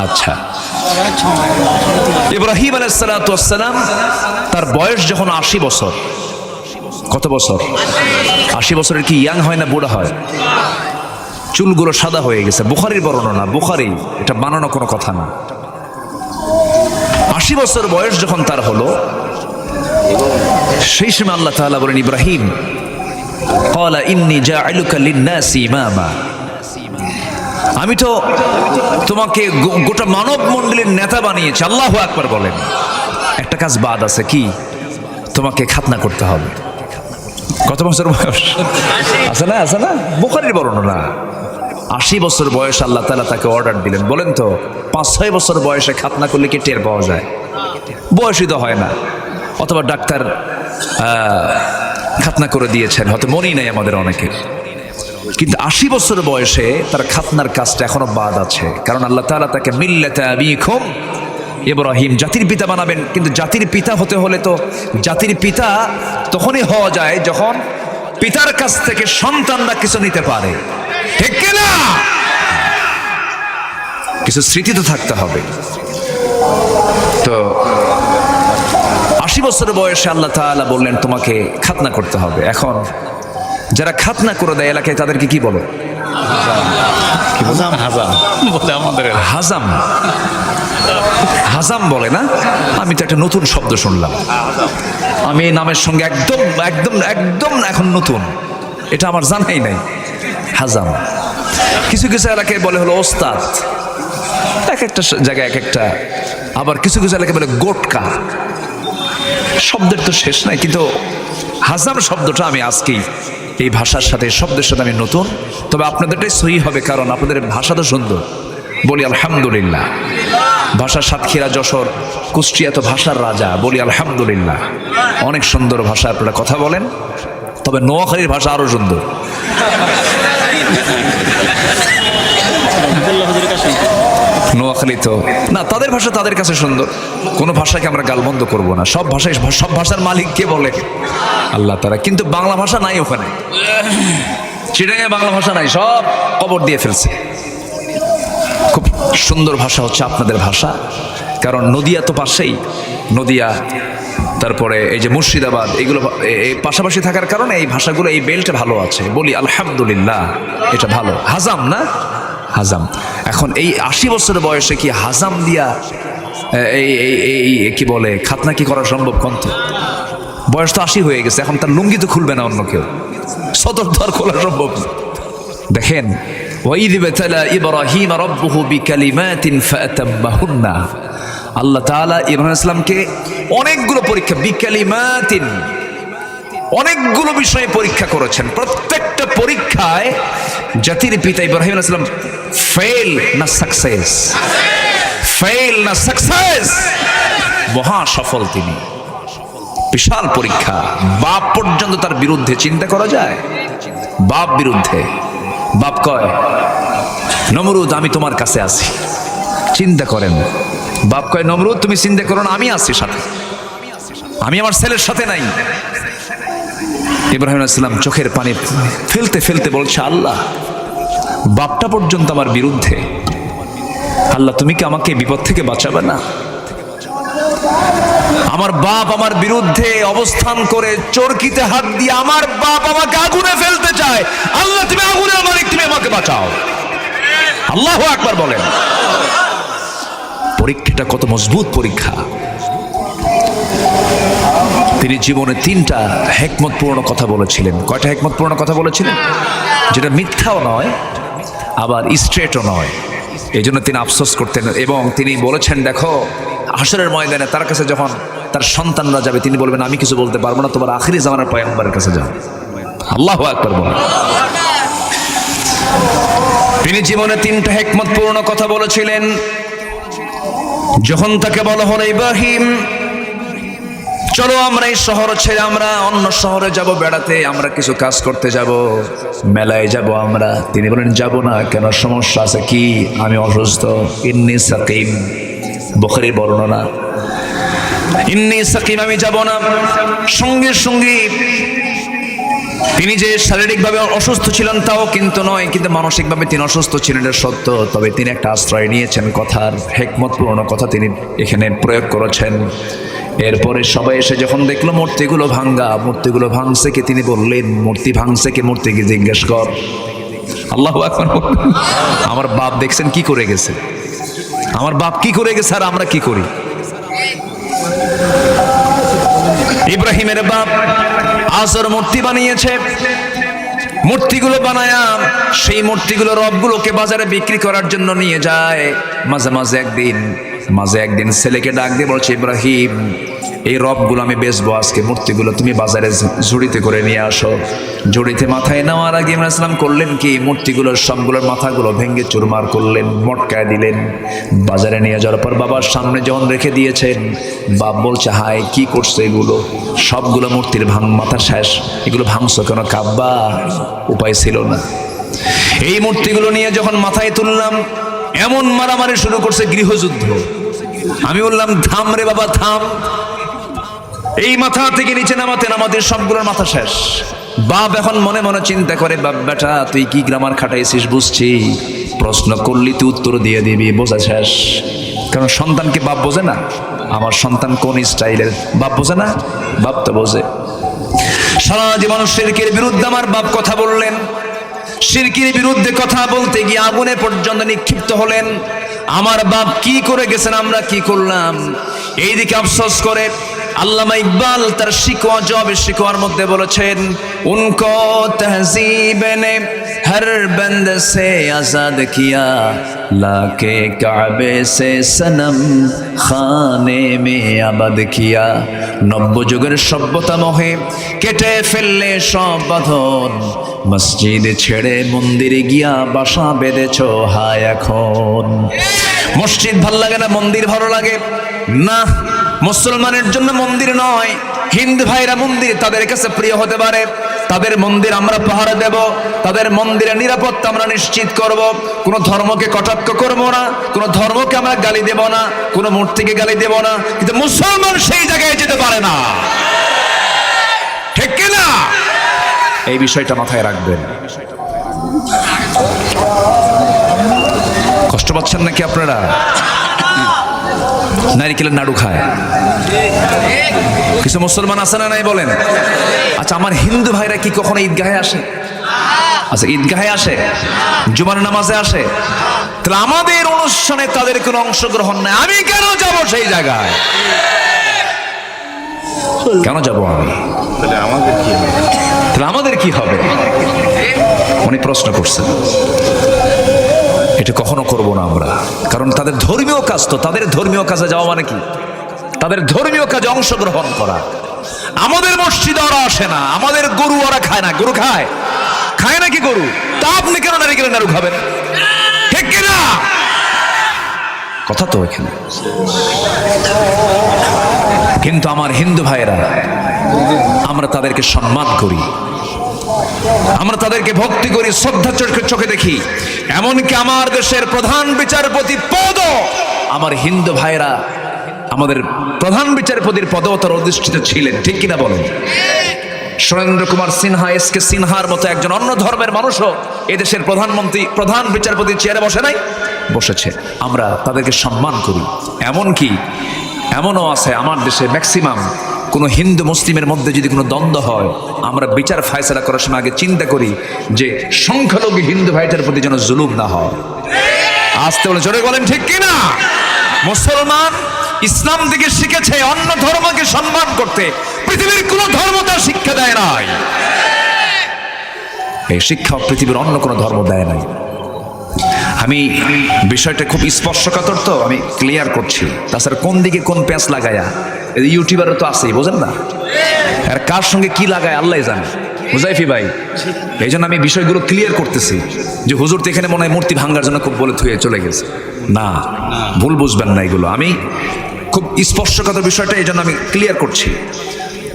আচ্ছা, ইব্রাহিম আলাইহিস সালাম তার বয়স যখন 80 বছর। কত বছর? 80 বছরের কি ইয়াং হয় না বুড়া হয়? চুলগুলো সাদা হয়ে গেছে। বুখারীর বর্ণনা, বুখারী, এটা বানানো কোনো কথা না। 80 বছর বয়স যখন তার হলো, সেই সময় আল্লাহ তাআলা বলেন, ইব্রাহিম ক্বালা ইন্নী জাআলুকা লিন-নাসি ইমামা, আমি তো তোমাকে গোটা মানব মণ্ডলীর নেতা বানিয়েছি। আল্লাহু আকবার বলেন। একটা কাজ বাদ আছে, কি? তোমাকে খাতনা করতে হবে। কত বছর বয়স? আছে না, আছে না, বুখারীর বর্ণনা। 80 বছর বয়স আল্লাহ তাআলা তাকে অর্ডার দিলেন। বলেন তো 5-6 বছর বয়সে খাতনা করলে কি টের পাওয়া যায়? বয়সই তো হয় না। অথবা ডাক্তার খাতনা করে দিয়েছেন, হয়তো মনেই নাই আমাদের অনেকের। কিন্তু 80 বছর বয়সে তার খাতনার কাজটা এখনো বাদ আছে, কারণ আল্লাহ তাআলা তাকে মিল্লাতা আবিকুম ইব্রাহিম, জাতির পিতা বানাবেন। কিন্তু জাতির পিতা হতে হলে তো জাতির পিতা তখনই হওয়া যায় যখন পিতার কাছ থেকে সন্তানরা কিছু নিতে পারে, ঠিক কিনা? কিছু স্মৃতি তো থাকতে হবে। তো 80 বছর বয়সে আল্লাহ তাআলা বললেন তোমাকে খাতনা করতে হবে। এখন যারা খাতনা করে দেয় এলাকায় তাদেরকে কি বলে? হাজাম। হাজাম বলে না? আমি তো একটা নতুন শব্দ শুনলাম। আমি এই নামের সঙ্গে একদম একদম একদম এখন নতুন, এটা আমার জানাই নাই। হাজাম কিছু কিছু এলাকায় বলে হলো ওস্তাদ, এক একটা জায়গায় এক একটা। আবার কিছু কিছু এলাকায় বলে গোটকা। শব্দের তো শেষ নাই, কিন্তু হাজাম শব্দটা আমি আজকেই এই ভাষার সাথে, শব্দের সাথে আমি নতুন। তবে আপনাদেরটাই সহি হবে, কারণ আপনাদের ভাষা তো সুন্দর। বলি আলহামদুলিল্লাহ। ভাষা সাতক্ষীরা, যশোর, কুষ্টিয়া তো ভাষার রাজা। বলি আলহামদুলিল্লাহ, অনেক সুন্দর ভাষা আপনারা কথা বলেন। তবে নোয়াখালীর ভাষা আরো সুন্দর। নোয়াখালী তো না, তাদের ভাষা তাদের কাছে সুন্দর। কোনো ভাষাকে আমরা গালমন্দ করব না। সব ভাষায়, সব ভাষার মালিক কে বলে? আল্লাহ তাআলা। কিন্তু বাংলা ভাষা নাই ওখানে, চিটাগাঁয়ে বাংলা ভাষা নাই, সব কবর দিয়ে ফেলছে। খুব সুন্দর ভাষা হচ্ছে আপনাদের ভাষা, কারণ নদিয়া তো পাশেই। নদিয়া, তারপরে এই যে মুর্শিদাবাদ, এগুলো এই পাশাপাশি থাকার কারণে এই ভাষাগুলো, এই বেল্টে ভালো আছে। বলি আলহামদুলিল্লাহ, এটা ভালো। হাজাম না? হাজাম। এখন এই 80 বছর বয়সে কি হাজাম দিয়া এই কি বলে খাতনা কি করা সম্ভব? কন্ত বয়স তো 80 হয়ে গেছে, এখন তার লুঙ্গি তো খুলবে না অন্য কেউ, সদর দ্বার খোলা সম্ভব না। দেখেন, ওয়াইদ ইবতালা ইব্রাহিম রাব্বুহু বিকালিমাতিন ফাতাম্মাহুন্না, আল্লাহ তাআলা ইব্রাহিম ইসলামকে অনেকগুলো পরীক্ষা, বিকালিমাতিন, অনেকগুলো বিষয়ে পরীক্ষা করেছেন। প্রত্যেকটা পরীক্ষায় জাতির পিতা ইব্রাহিম আলাইহিস সালাম ফেল না সাকসেস, ফেল না সাকসেস, মহা সফল তিনি। বিশাল পরীক্ষা। বাপ পর্যন্ত তার বিরুদ্ধে, চিন্তা করা যায়? বাপ বিরুদ্ধে। বাপ কয়, নমরুদ আমি তোমার কাছে আছি। চিন্তা করেন, বাপ কয় নমরুদ তুমি চিন্তা করো না, আমি আছি সাথে, আমি আমার ছেলের সাথে নাই। ইব্রাহিম আলাইহিস সালাম চোখের পানি ফেলতে ফেলতে বলছে, আল্লাহ বাপটা পর্যন্ত আমার বিরুদ্ধে, আল্লাহ তুমি কি আমাকে বিপদ থেকে বাঁচাবে না? আমার বাপ আমার বিরুদ্ধে অবস্থান করে চরকিতে হাত দিয়ে আমার বাপ আমাকে আগুনে ফেলতে চায়, আল্লাহ তুমি আগুনের মালিক, তুমি আমাকে বাঁচাও। আল্লাহু আকবার বলেন। পরীক্ষাটা কত মজবুত পরীক্ষা। তিনি জীবনে 3টা হিকমতপূর্ণ কথা বলেছিলেন। কয়টা হিকমতপূর্ণ কথা বলেছিলেন? যেটা মিথ্যাও নয়, আবার স্ট্রেটও নয়। এই জন্য তিনি আফসোস করতেন, এবং তিনি বলেছেন, দেখো হাসরের ময়দানে তার কাছে যখন তার সন্তানরা যাবে, তিনি বলবেন আমি কিছু বলতে পারবো না, তোমার আখিরি জামানার পয়গম্বরের কাছে যাও। আল্লাহু আকবার বলেন। তিনি জীবনে 3টা হিকমতপূর্ণ কথা বলেছিলেন। যখন তাকে বলা হলো ইব্রাহিম চলো আমরা এই শহর ছেড়ে আমরা অন্য শহরে যাব বেড়াতে, আমরা কিছু কাজ করতে যাব, মেলায় যাব আমরা। তিনি বলেন যাব না কেন, সমস্যা আছে কি? আমি অসুস্থ, ইন্নী সাকিম, বুখারীর বর্ণনা, ইন্নী সাকিম, আমি যাব না। সঙ্গে সঙ্গে তিনি যে শারীরিকভাবে অসুস্থ ছিলেন তাও কিন্তু নয়, কিন্তু মানসিকভাবে তিনি অসুস্থ ছিলেন, এটা সত্য। তবে তিনি একটা আশ্রয় নিয়েছেন, কথার হেকমতপূর্ণ কথা তিনি এখানে প্রয়োগ করেছেন। এরপরে সবাই এসে যখন দেখলো মূর্তিগুলো ভাঙ্গা, মূর্তিগুলো ভাঙছে কি, তিনি বললেন মূর্তি ভাঙছে কি, মূর্তিকে জিজ্ঞেস কর। আল্লাহু আকবার। আমার বাপ দেখছেন কি করে গেছে, আমার বাপ কি করে গেছে, আর আমরা কি করি। ইব্রাহিমের বাপ আজর মূর্তি বানিয়েছে, মূর্তিগুলো বানায়া সেই মূর্তিগুলো রবগুলোকে বাজারে বিক্রি করার জন্য নিয়ে যায়। মাঝে একদিন ছেলেকে ডাক দিয়ে বলছে, ইব্রাহিম এই রবগুলো আমি বেচবো আজকে, মূর্তিগুলো তুমি বাজারে ঝুড়িতে করে নিয়ে আসো। ঝুড়িতে মাথায় নেওয়ার আগে ইমরান ইসলাম করলেন কি, মূর্তিগুলোর সবগুলোর মাথাগুলো ভেঙে চুরমার করলেন, মটকায় দিলেন। বাজারে নিয়ে যাওয়ার পর বাবার সামনে যখন রেখে দিয়েছেন, বাপ বলছে হায় কি করছে এগুলো, সবগুলো মূর্তির মাথা শেষ, এগুলো ভাঙছো কেন? কাব্বা উপায় ছিল না। এই মূর্তিগুলো নিয়ে যখন মাথায় তুললাম, এমন মারামারি শুরু করছে, গৃহযুদ্ধ। আমি বললাম থাম রে বাবা থাম, এই মাথা থেকে নিচে নামাতে নামাতে সবগুলোর মাথা শেষ। বাপ এখন মনে মনে চিন্তা করে, বাপ বেটা তুই কি গ্রামার খাটাইছিস বুঝছি, প্রশ্ন করলি তুই উত্তর দিয়ে দিবি, বোঝা শেষ। কারণ সন্তানকে বাপ বোঝে না, আমার সন্তান কোন স্টাইলের, বাপ বোঝে না, বাপ তো বোঝে। সারা জীবন শিরকের বিরুদ্ধে আমার বাপ কথা বললেন, শিরকের বিরুদ্ধে কথা বলতে গিয়ে আগুনে পর্যন্ত নিক্ষিপ্ত হলেন। আমার বাপ কি করে গেছেন, আমরা কি করলাম। এইদিকে আফসোস করে আল্লামা ইকবাল তার শিকওয়া জবাবে শিকওয়ার মধ্যে বলেছেন, উনকো তহজীব নে হর বন্দ সে আজাদ কিয়া, লাকে কাবে সে সনম খানে মে আবাদ কিয়া। নব্য যুগের সভ্যতা মোহে কেটে ফেললে সব বাঁধন, মসজিদ ছেড়ে মন্দিরে গিয়া বাসা বেঁধেছ হায় এখন। মসজিদ ভাল লাগে না, মন্দির ভালো লাগে না। মুসলমানের জন্য মন্দির নয়, হিন্দু ভাইরা মন্দির তাদের কাছে প্রিয় হতে পারে, তাদের মন্দির আমরা পাহারা দেব, তাদের মন্দিরের নিরাপত্তা আমরা নিশ্চিত করব। কোনো ধর্মকে কটাক্ষ করব না, কোনো ধর্মকে আমরা গালি দেব না, কোনো মূর্তিকে গালি দেব না, কিন্তু মুসলমান সেই জায়গায় যেতে পারে না, ঠিক কিনা? এই বিষয়টা মাথায় রাখবেন। কষ্ট পাচ্ছেন নাকি আপনারা? নারিকেলের নাড়ু খায় কিছু মুসলমান আছে না নাই বলেন? আচ্ছা আমার হিন্দু ভাইরা কি কখনো ঈদগাহে আসে? আচ্ছা ঈদগাহে আসে, জুমার নামাজে আসে, তাহলে আমাদের অনুষ্ঠানে তাদের কোনো অংশগ্রহণ নাই, আমি কেন যাব সেই জায়গায়? কেন যাব আমি? তাহলে আমাদের কি হবে? উনি প্রশ্ন করছেন। এটা কখনো করব না আমরা, কারণ তাদের ধর্মীয় কাজ, তো তাদের ধর্মীয় কাজে যাওয়া মানে কি? তাদের ধর্মীয় কাজে অংশগ্রহণ করা। আমাদের মসজিদে ওরা আসে না, আমাদের গরু ওরা খায় না। গরু খায়? খায় নাকি গরু? তা আপনি কেন নারিকেলের নাড়ু খাবেন? ঠিক কিনা? কথা তো এখানে। কিন্তু আমার হিন্দু ভাইয়েরা, আমরা তাদেরকে সম্মান করি, আমরা তাদেরকে ভক্তি করি, শ্রদ্ধা চোখে দেখি। এমনকি আমার দেশের প্রধান বিচারপতি পদ, আমার হিন্দু ভাইরা আমাদের প্রধান বিচারপতির পদবতার অধিষ্ঠিত ছিলেন, ঠিক কিনা বলেন? সুরেন্দ্র কুমার সিনহা, এসকে সিনহার মতো একজন অন্য ধর্মের মানুষও এদেশের প্রধান বিচারপতির চেয়ারে বসে নাই, বসেছে। আমরা তাদেরকে সম্মান করি। এমনকি এমনও আছে আমার দেশে ম্যাক্সিমাম কোনো হিন্দু মুসলিমের মধ্যে যদি কোনো দ্বন্দ্ব হয়, আমরা বিচার ফায়সালা করার সময় আগে চিন্তা করি যে সংখ্যালঘু হিন্দু ভাইদের প্রতি যেন জুলুম না হয়। আসতে বলে জোরে বলেন, ঠিক কিনা? মুসলমান ইসলাম থেকে শিখেছে অন্য ধর্মকে সম্মান করতে, পৃথিবীর কোনো ধর্ম তার শিক্ষা দেয় নাই। এই শিক্ষা পৃথিবীর অন্য কোনো ধর্ম দেয় নাই। আমি বিষয়টা খুব স্পর্শকাতর, তো আমি ক্লিয়ার করছি। তাছাড়া কোন দিকে কোন প্যাঁচ লাগায়া, ইউটিউবারও তো আছেই, বোঝেন না? আর কার সঙ্গে কি লাগায় আল্লাহ জানে, মুজাইফি ভাই। এই জন্য আমি বিষয়গুলো ক্লিয়ার করতেছি যে হুজুর তো এখানে মনে হয় মূর্তি ভাঙ্গার জন্য খুব বলে থুয়ে চলে গেছে। না, ভুল বুঝবেন না এগুলো। আমি খুব স্পর্শকাতর বিষয়টা, এই জন্য আমি ক্লিয়ার করছি।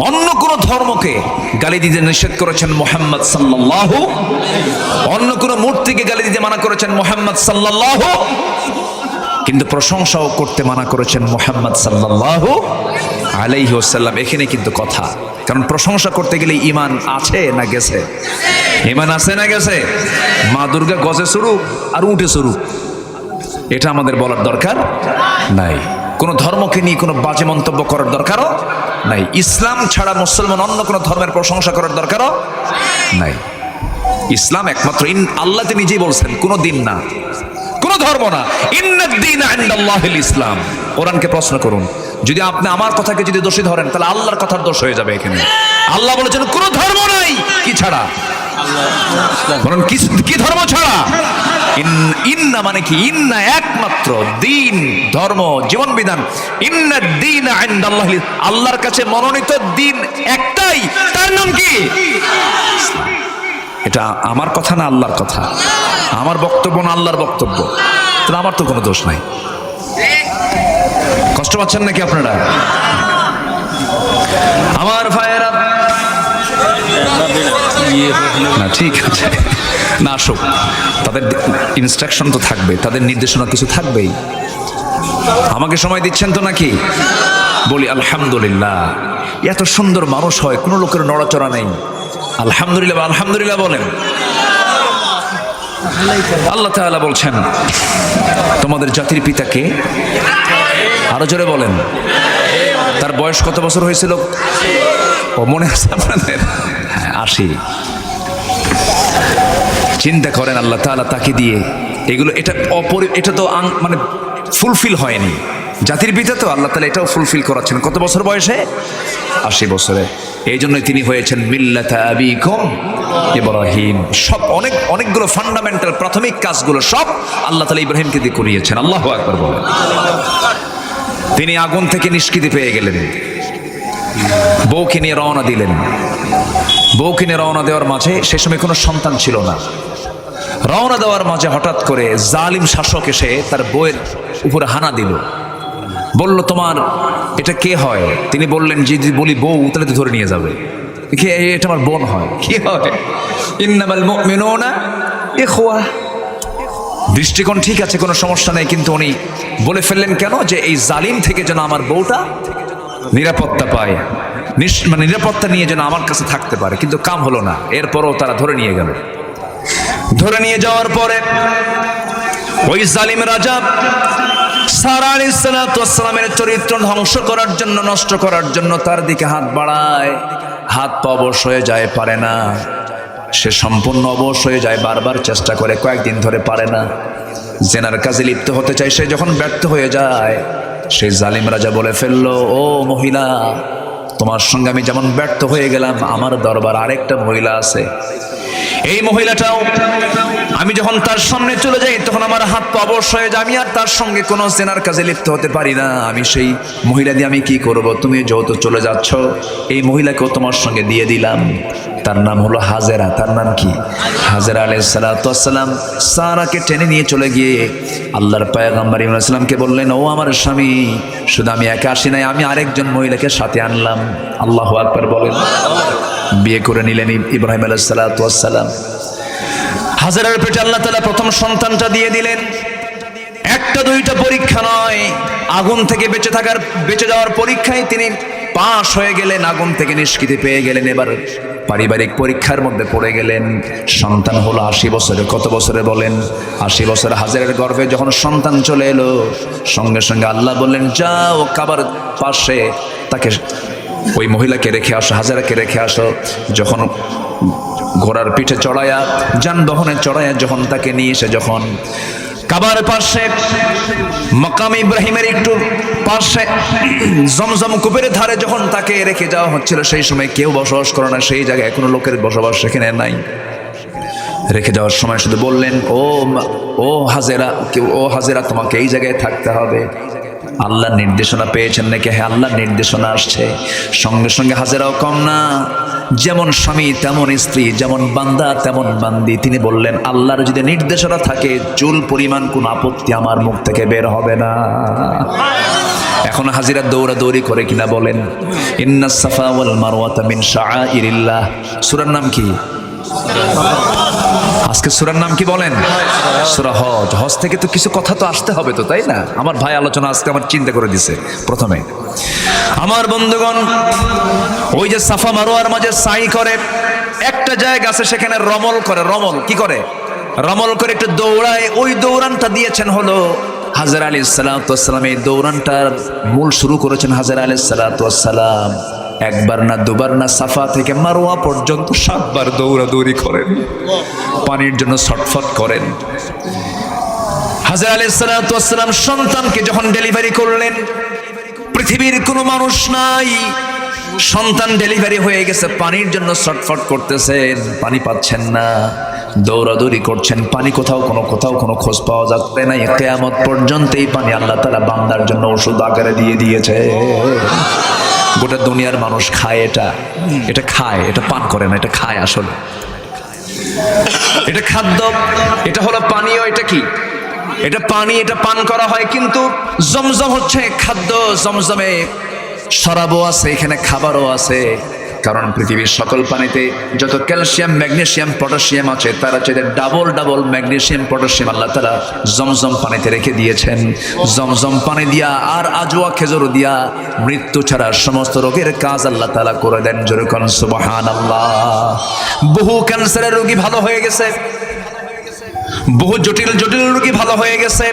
অন্য কোন ধর্মকে গালি দিতে নিষেধ করেছেন মুহাম্মদ সাল্লাল্লাহু, অন্য কোন মূর্তিকে গালি দিতে মানা করেছেন মুহাম্মদ সাল্লাল্লাহু, কিন্তু প্রশংসাও করতে মানা করেছেন মুহাম্মদ সাল্লাল্লাহু আলাইহি ওয়াসাল্লাম। এখানে কিন্তু কথা, কারণ প্রশংসা করতে গেলে ঈমান আছে না গেছে? ঈমান আছে না গেছে? মা দুর্গা গজে স্বরূপ আর উঠে স্বরূপ, এটা আমাদের বলার দরকার নাই। কোন ধর্মকে নিয়ে কোনো বাজে মন্তব্য করার দরকারও নাই। ইসলাম ছাড়া মুসলমান অন্য কোনো ধর্মের প্রশংসা করার দরকারও নাই। ইসলাম একমাত্র, আল্লাহ তিনি নিজেই বলছেন, কোনো দিন না, কোন ধর্ম না, ইন্নাদ দীনা ইনদাল্লাহিল ইসলাম। কোরআনকে প্রশ্ন করুন, যদি আপনি আমার কথাকে যদি দোষী ধরেন তাহলে আল্লাহর কথার দোষ হয়ে যাবে। এখানে আল্লাহ বলেছেন কোন ধর্ম নাই, কি ছাড়া? বলেন কি ধর্ম ছাড়া? ইন্না মানে কি? ইন্না একমাত্র, দিন ধর্ম জীবন বিধান, ইন্নাদ দীনা ইনদাল্লাহিল, আল্লাহর কাছে মনোনীত দিন একটাই, তার নাম কি? এটা আমার কথা না আল্লাহর কথা, আমার বক্তব্য না আল্লাহর বক্তব্য, তাহলে আমার তো কোনো দোষ নাই। কষ্ট পাচ্ছেন নাকি আপনারা? আমার ভাইয়েরা না, ঠিক আছে না, আসুক, তাদের ইনস্ট্রাকশন তো থাকবে, তাদের নির্দেশনা কিছু থাকবেই। আমাকে সময় দিচ্ছেন তো নাকি? বলি আলহামদুলিল্লাহ। এত সুন্দর মানুষ হয়, কোনো লোকের নড়াচড়া নেই। আলহামদুলিল্লাহ, আলহামদুলিল্লাহ বলেন। আল্লাহ তাআলা বলছেন তোমাদের জাতির পিতাকে, আরো জোরে বলেন, তার বয়স কত বছর হয়েছিল? ও মনে আছে আপনাদের? হ্যাঁ, 80। চিন্তা করেন আল্লাহ তাআলা তাকে দিয়ে এগুলো, এটা তো মানে ফুলফিল হয়নি। জাতির পিতা তো, আল্লাহ তাআলা এটাও ফুলফিল করাচ্ছেন কত বছর বয়সে? 80 বছরে। এই জন্যই তিনি হয়েছেন মিল্লাতা আবিকুম ইব্রাহিম। সব অনেকগুলো ফান্ডামেন্টাল প্রাথমিক কাজগুলো সব আল্লাহ তাআলা ইব্রাহিমকে দিয়ে করিয়েছেন। আল্লাহু আকবার বলেন। তিনি আগুন থেকে নিষ্কৃতি পেয়ে গেলেন, বউকে নিয়ে রওনা দিলেন। বউকে নিয়ে রওনা দেওয়ার মাঝে, সে সময় কোনো সন্তান ছিল না, রওনা দেওয়ার মাঝে হঠাৎ করে জালিম শাসক এসে তার বউয়ের উপরে হানা দিল। বলল তোমার এটা কে হয়? তিনি বললেন যদি বলি বউ তাহলে তো ধরে নিয়ে যাবে, এটা আমার বোন হয়। কি হয়? ইন্নামাল মুমিনুনা ইখওয়া। দৃষ্টিকোণ ঠিক আছে, কোনো সমস্যা নেই, কিন্তু উনি বলে ফেললেন কেন? যে এই জালিম থেকে যেন আমার বউটা নিরাপত্তা পায়, মানে নিরাপত্তা নিয়ে যেন আমার কাছে থাকতে পারে। কিন্তু কাম হলো না। এরপরও তারা ধরে নিয়ে গেল। ধরে নিয়ে যাওয়ার পরে ওই জালিম রাজা সারা আলাইহিস সালাতু ওয়াস সালামের চরিত্র ধ্বংস করার জন্য, নষ্ট করার জন্য তার দিকে হাত বাড়ায়। হাত পা অবশ হয়ে যায়, পারে না। সে সম্পূর্ণ অবশ হয়ে যায়, বারবার চেষ্টা করে, কয়েকদিন ধরে পারে না। জেনার কাজে লিপ্ত হতে চায়, সে যখন ব্যর্থ হয়ে যায়, সেই জালিম রাজা বলে ফেললো, ও মহিলা, তোমার সঙ্গে আমি যেমন ব্যর্থ হয়ে গেলাম, আমার দরবার আরেকটা মহিলা আছে। এই মহিলাটাও আমি যখন তার সামনে চলে যাই তখন আমার হাত পা অবশ হয়ে যায়, আমি আর তার সঙ্গে কোনো জেনার কাজে লিপ্ত হতে পারি না। আমি সেই মহিলা দিয়ে আমি কি করব? তুমি যেহেতু চলে যাচ্ছ, এই মহিলাকেও তোমার সঙ্গে দিয়ে দিলাম। তার নাম হলো হাজেরা। তার নাম কি? হাজেরা আলাইহিস সালাতু ওয়াস সালাম সারাকে টেনে নিয়ে চলে গিয়ে আল্লাহর পয়গম্বর ইব্রাহিম আলাইহিস সালামকে বললেন, ও আমার স্বামী, শুধু আমি একা আসি নাই, আমি আরেকজন মহিলাকে সাথে আনলাম। আল্লাহু আকবার বলেন। বিয়ে করে নিলেন ইব্রাহিম আলাইহিস সালাতু ওয়াস সালাম। হাজেরার পেটে আল্লাহ তাআলা প্রথম সন্তানটা দিয়ে দিলেন। একটা দুইটা পরীক্ষা নয়, আগুন থেকে বেঁচে যাওয়ার পরীক্ষায় তিনি পাশ হয়ে গেলেন, আগুন থেকে নিষ্কৃতি পেয়ে গেলেন। এবার পারিবারিক পরীক্ষার মধ্যে পড়ে গেলেন। সন্তান হলো 80 বছরে। কত বছরে বলেন? 80 বছরে। হাজেরার গর্ভে যখন সন্তান চলে এলো, সঙ্গে সঙ্গে আল্লাহ বললেন, যাও কাবার পাশে তাকে, ওই মহিলাকে রেখে আসো, হাজেরাকে রেখে আসো। যখন ঘোড়ার পিঠে চড়ায়া, যানবাহনে চড়ায়া যখন তাকে নিয়ে এসে যখন কাবার পাশে মাকাম ইব্রাহিমের একটু পাশে জমজম কূপের ধারে যখন তাকে রেখে যাওয়া হচ্ছিল, সেই সময় কেউ বসবাস করে না সেই জায়গায়, কোনো লোকের বসবাস সেখানে নাই। রেখে যাওয়ার সময় শুধু বললেন, ও হাজেরা, তোমাকে এই জায়গায় থাকতে হবে। আল্লাহর নির্দেশনা পেয়েছেন নাকি? হ্যাঁ, আল্লাহর নির্দেশনা আসছে। সঙ্গে সঙ্গে হাজেরাও কম না, যেমন স্বামী তেমন স্ত্রী, যেমন বান্দা তেমন বান্দি। তিনি বললেন, আল্লাহর যদি নির্দেশনা থাকে, চুল পরিমাণ কোন আপত্তি আমার মুখ থেকে বের হবে না। এখন হাজিরা দৌড়াদৌড়ি করে কিনা বলেন? ইন্নাস সাফা ওয়াল মারওয়াতা মিন শাআইরিল্লাহ। সূরার নাম কি? আজকে সূরার নাম কি বলেন? সূরা হজ। হজ থেকে তো কিছু কথা তো আসতে হবে তো, তাই না? আমার ভাই আলোচনা আজকে আমার চিন্তা করে দিছে প্রথমে। আমার বন্ধুগণ, ওই যে সাফা মারওয়ার মাঝে সাই করে, একটা জায়গা আছে সেখানে রমল করে। রমল কি করে? রমল করে একটু দৌড়ায়। ওই দৌড়ানটা দিয়েছেন হলো হাজরা আলাইহিস সালাতু ওয়াস সালাম। এই দৌড়ানটার মূল শুরু করেছেন হাজরা আলাইহিস সালাতু ওয়াস সালাম। একবার না দুবার না, সাফা থেকে মারওয়া পর্যন্ত 7 বার দৌড়াদৌড়ি করেন, পানির জন্য ছটফট করেন। হাজরা আলাইহিস সালাতু ওয়াস সালাম সন্তানকে যখন ডেলিভারি করলেন, পৃথিবীর কোনো মানুষ নাই, সন্তান ডেলিভারি হয়ে গেছে, পানির জন্য ছটফট করতেছেন, পানি পাচ্ছেন না, দৌড়াদৌড়ি করছেন, পানি কোথাও কোনো খোঁজ পাওয়া যাচ্ছে না। কিয়ামত পর্যন্ত এই পানি আল্লাহ তাআলা বান্দার জন্য ওষুধ আকারে দিয়ে দিয়েছে। গোটা দুনিয়ার মানুষ খায় এটা খায়, এটা পান করে না, এটা খায়। আসলে এটা খাদ্য, এটা হলো পানীয়। এটা কি? এটা পানি, এটা পান করা হয়। কিন্তু জমজম হচ্ছে খাদ্য। জমজমে শরাবও আছে, এখানে খাবারও আছে। কারণ পৃথিবীর সকল পানিতে যত ক্যালসিয়াম, ম্যাগনেসিয়াম, পটাশিয়াম আছে, তারা চাইতে ডাবল ম্যাগনেসিয়াম, পটাশিয়াম আল্লাহ তাআলা জমজম পানিতে রেখে দিয়েছেন। জমজম পানি দিয়া আর আজওয়া খেজুর দিয়া মৃত্যু ছাড়া সমস্ত রোগের কাজ আল্লাহ তাআলা করে দেন। জোরে কোন সুবহানাল্লাহ। বহু ক্যান্সারের রোগী ভালো হয়ে গেছে, বহু জটিল রোগী ভালো হয়ে গেছে।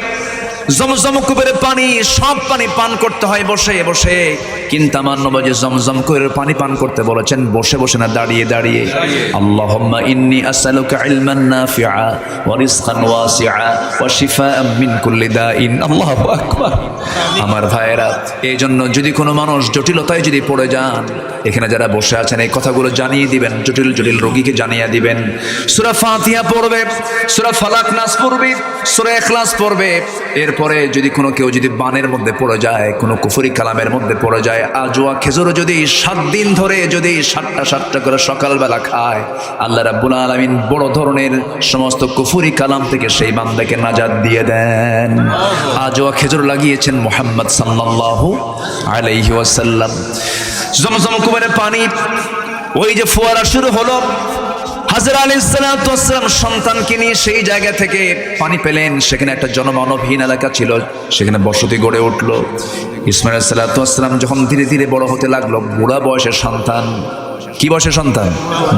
জমজম কুবের পানি, সব পানি পান করতে হয় বসে বসে। কিন্তু আমার নবী জমজম কুবের পানি পান করতে বলেছেন বসে বসে না, দাঁড়িয়ে দাঁড়িয়ে। আল্লাহুম্মা ইন্নী আসআলুকা ইলমান নাফিআ ওয়া রিজকান ওয়াসিআ ওয়া শিফাআন মিন কুল্লি দাইন। আল্লাহু আকবার। আমার ভাইয়েরা, এই জন্য যদি কোনো মানুষ জটিলতায় যদি পড়ে যান, এখানে যারা বসে আছেন এই কথাগুলো জানিয়ে দিবেন, জটিল রোগীকে জানিয়ে দিবেন। সূরা ফাতিহা পড়বে, সূরা ফালাক নাস পড়বে, সূরা ইখলাস পড়বে। এরপরে যদি কেউ যদি বানের মধ্যে পড়ে যায়, কোনো কুফরি কালামের মধ্যে পড়ে যায়, আজওয়া খেজুর যদি 7 দিন ধরে যদি 7টা করে সকালবেলা খায়, আল্লাহ রাব্বুল আলামিন বড় ধরনের সমস্ত কুফরি কালাম থেকে সেই বান্দাকে নাজাত দিয়ে দেন। আজওয়া খেজুর লাগিয়েছেন মুহাম্মদ সাল্লাল্লাহু আলাইহি ওয়াসাল্লাম। জমজম কুবের পানি, ওই যে ফোয়ারা শুরু হলো, হাজরা আলাইহিস সালাতু ওয়াস সালাম সন্তানকে নিয়ে সেই জায়গা থেকে পানি পেলেন। সেখানে একটা জনমানবহীন এলাকা ছিল, সেখানে বসতি গড়ে উঠলো। ইসমাঈল আলাইহিস সালাতু ওয়াস সালাম যখন ধীরে ধীরে বড় হতে লাগলো, বুড়া বয়সের সন্তান। কি বয়সের সন্তান?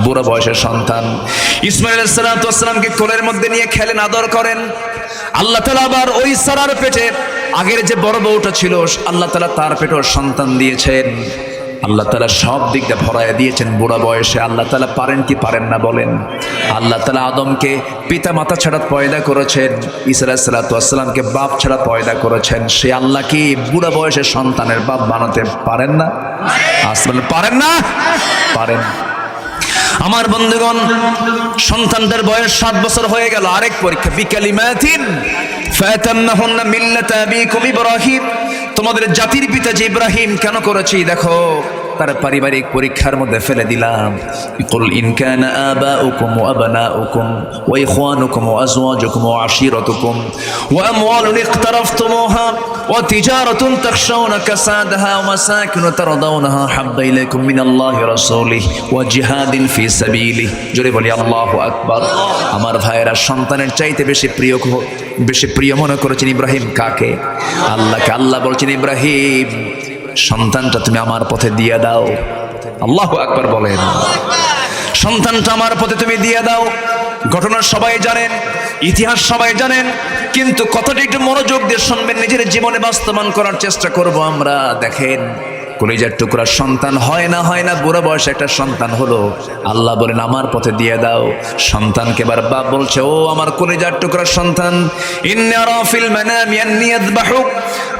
বুড়া বয়সের সন্তান। ইসমাঈল আলাইহিস সালাতু ওয়াস সালামকে কোলের মধ্যে নিয়ে খেলেন, আদর করেন। আল্লাহ তাআলা আবার ওই সারার পেটে আগের যে বড় বউটা ছিল, আল্লাহ তাআলা তার পেটেও সন্তান দিয়েছেন। আল্লাহ তাআলা সব দিক দিয়ে ভরায় দিয়েছেন বুড়া বয়সে। আল্লাহ তাআলা পারেন কি পারেন না বলেন? আল্লাহ তাআলা আদমকে পিতা মাতা ছাড়া পয়দা করেছেন, ঈসা আলাইহিস সালাতু ওয়াস সালামকে বাপ ছাড়া পয়দা করেছেন। সে আল্লাহ কি বুড়া বয়সে সন্তানের বাপ বানাতে পারেন না? আসলে পারেন না? পারেন। আমার বন্ধুগণ, সন্তানদের বয়স 7 বছর হয়ে গেল। আরেক পরীক্ষা, বিকালিমাতিন ফাতাম্মাহুন্না মিল্লাতা আবিকুম ইব্রাহিম। তোমাদের জাতির পিতা যে ইব্রাহিম কেন করেছি দেখো, তার পারিবারিক পরীক্ষার মধ্যে ফেলে দিলাম। কুল ইন কানা আবাউকুম ওয়া আবনাউকুম ওয়া ইখওয়ানুকুম ওয়া আজওয়াজুকুম ওয়া আশীরাতুকুম ওয়া আমওয়ালুন ইকতারাফতুমুহা ওয়া তিজারাতুন তাখশাউনা কাসাদাহা ওয়া মাসাকিন তারদাউনাহা হাব্বা ইলাইকুম মিনাল্লাহি ওয়া রাসূলিহি ওয়া জিহাদিন ফি সাবিলিহি। জোরে বলি আল্লাহু আকবার। আমার ভাইয়েরা, সন্তানের চাইতে বেশি প্রিয় মনে করেছেন ইব্রাহিম কাকে? আল্লাহকে। আল্লাহ বলছেন, ইব্রাহিম সন্তানটা তুমি আমার পথে দিয়ে দাও। আল্লাহু আকবার বলেন। সন্তানটা আমার পথে তুমি দিয়ে দাও। ঘটনা সবাই জানেন, ইতিহাস সবাই জানেন, কিন্তু কথাটা একটু মনোযোগ দিয়ে শুনবেন, নিজের জীবনে বাস্তবায়ন করার চেষ্টা করব আমরা। দেখেন, কলিজার টুকরা সন্তান হয় না বুড়া বয়সে একটা সন্তান হলো, আল্লাহ বলেন আমার পথে দিয়ে দাও। সন্তানকে এবার বাপ বলছে, ও আমার কলিজার টুকরা সন্তান, ইন্নী আরা ফিল মানামি আন্নী আযবাহুক,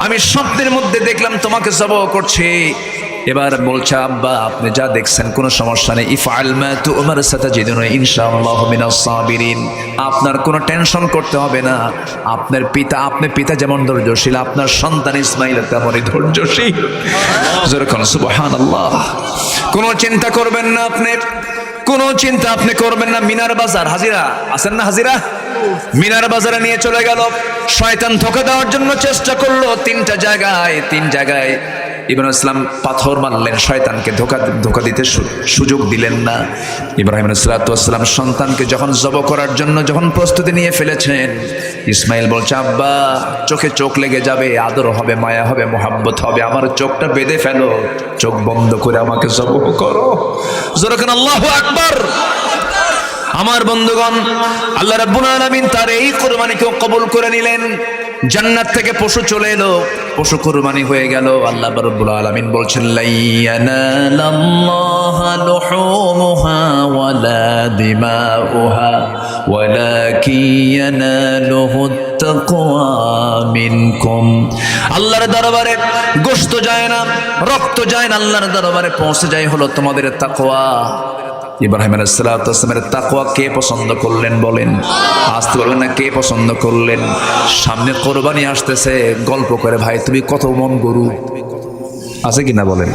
আমি স্বপ্নের মধ্যে দেখলাম তোমাকে জবাহ করছি। এবার বলছে, আব্বা আপনি যা দেখছেন কোনো সমস্যা নেই, ইফআল মা তু'মার সাতাজিদুনি ইনশাআল্লাহু মিনাস সাবিরিন। আপনার কোনো টেনশন করতে হবে না। আপনি পিতা যেমন ধৈর্যশীল, আপনার সন্তান ইসমাঈল তেমনই ধৈর্যশীল। যেরকম সুবহানাল্লাহ। কোনো চিন্তা করবেন না, আপনি কোনো চিন্তা করবেন না। মিনার বাজার হাজিরা আছেন না? হাজিরা মিনার বাজারে নিয়ে চলে গেল। শয়তান ধোঁকা দেওয়ার জন্য চেষ্টা করলো তিন জায়গায় ইব্রাহিম ইসলাম পাথর মারলেন, শয়তানকে ধোঁকা দিতে সুযোগ দিলেন না। ইব্রাহিম আলাইহিসসালাম সন্তানকে যখন জবাই করার জন্য যখন প্রস্তুতি নিয়ে ফেলেছেন, ইসমাইল বলছে, আব্বা চোখে চোখ লেগে যাবে, আদর হবে, মায়া হবে, মোহাব্বত হবে, আমার চোখটা বেঁধে ফেলো, চোখ বন্ধ করে আমাকে জবাই করো। জোরে বলেন আল্লাহু আকবার। আমার বন্ধুগণ, আল্লাহ রাব্বুল আলামিন তার এই কুরবানিকেও কবুল করে নিলেন। জান্নাত থেকে পশু চলে এলো, পশু কুরবানি হয়ে গেল। আল্লাহ রাব্বুল আলামিন বলছেন, লাইয়ানাল্লাহা লুহুমুহা ওয়ালা দিমাউহা ওয়ালাকিন ইয়ানালুহুত তাকওয়া মিনকুম। আল্লাহর দরবারে গোশত যায় না, রক্ত যায় না, আল্লাহর দরবারে পৌঁছে যায় হলো তোমাদের তাকওয়া। ইব্রাহিম আলাইহিসসালামের তাকওয়া কে পছন্দ করলেন বলেন? আসতে বলবেন না, কে পছন্দ করলেন? সামনে কোরবানি আসতেছে, গল্প করে, ভাই তুমি কত মন গরু আছে কিনা বলেন,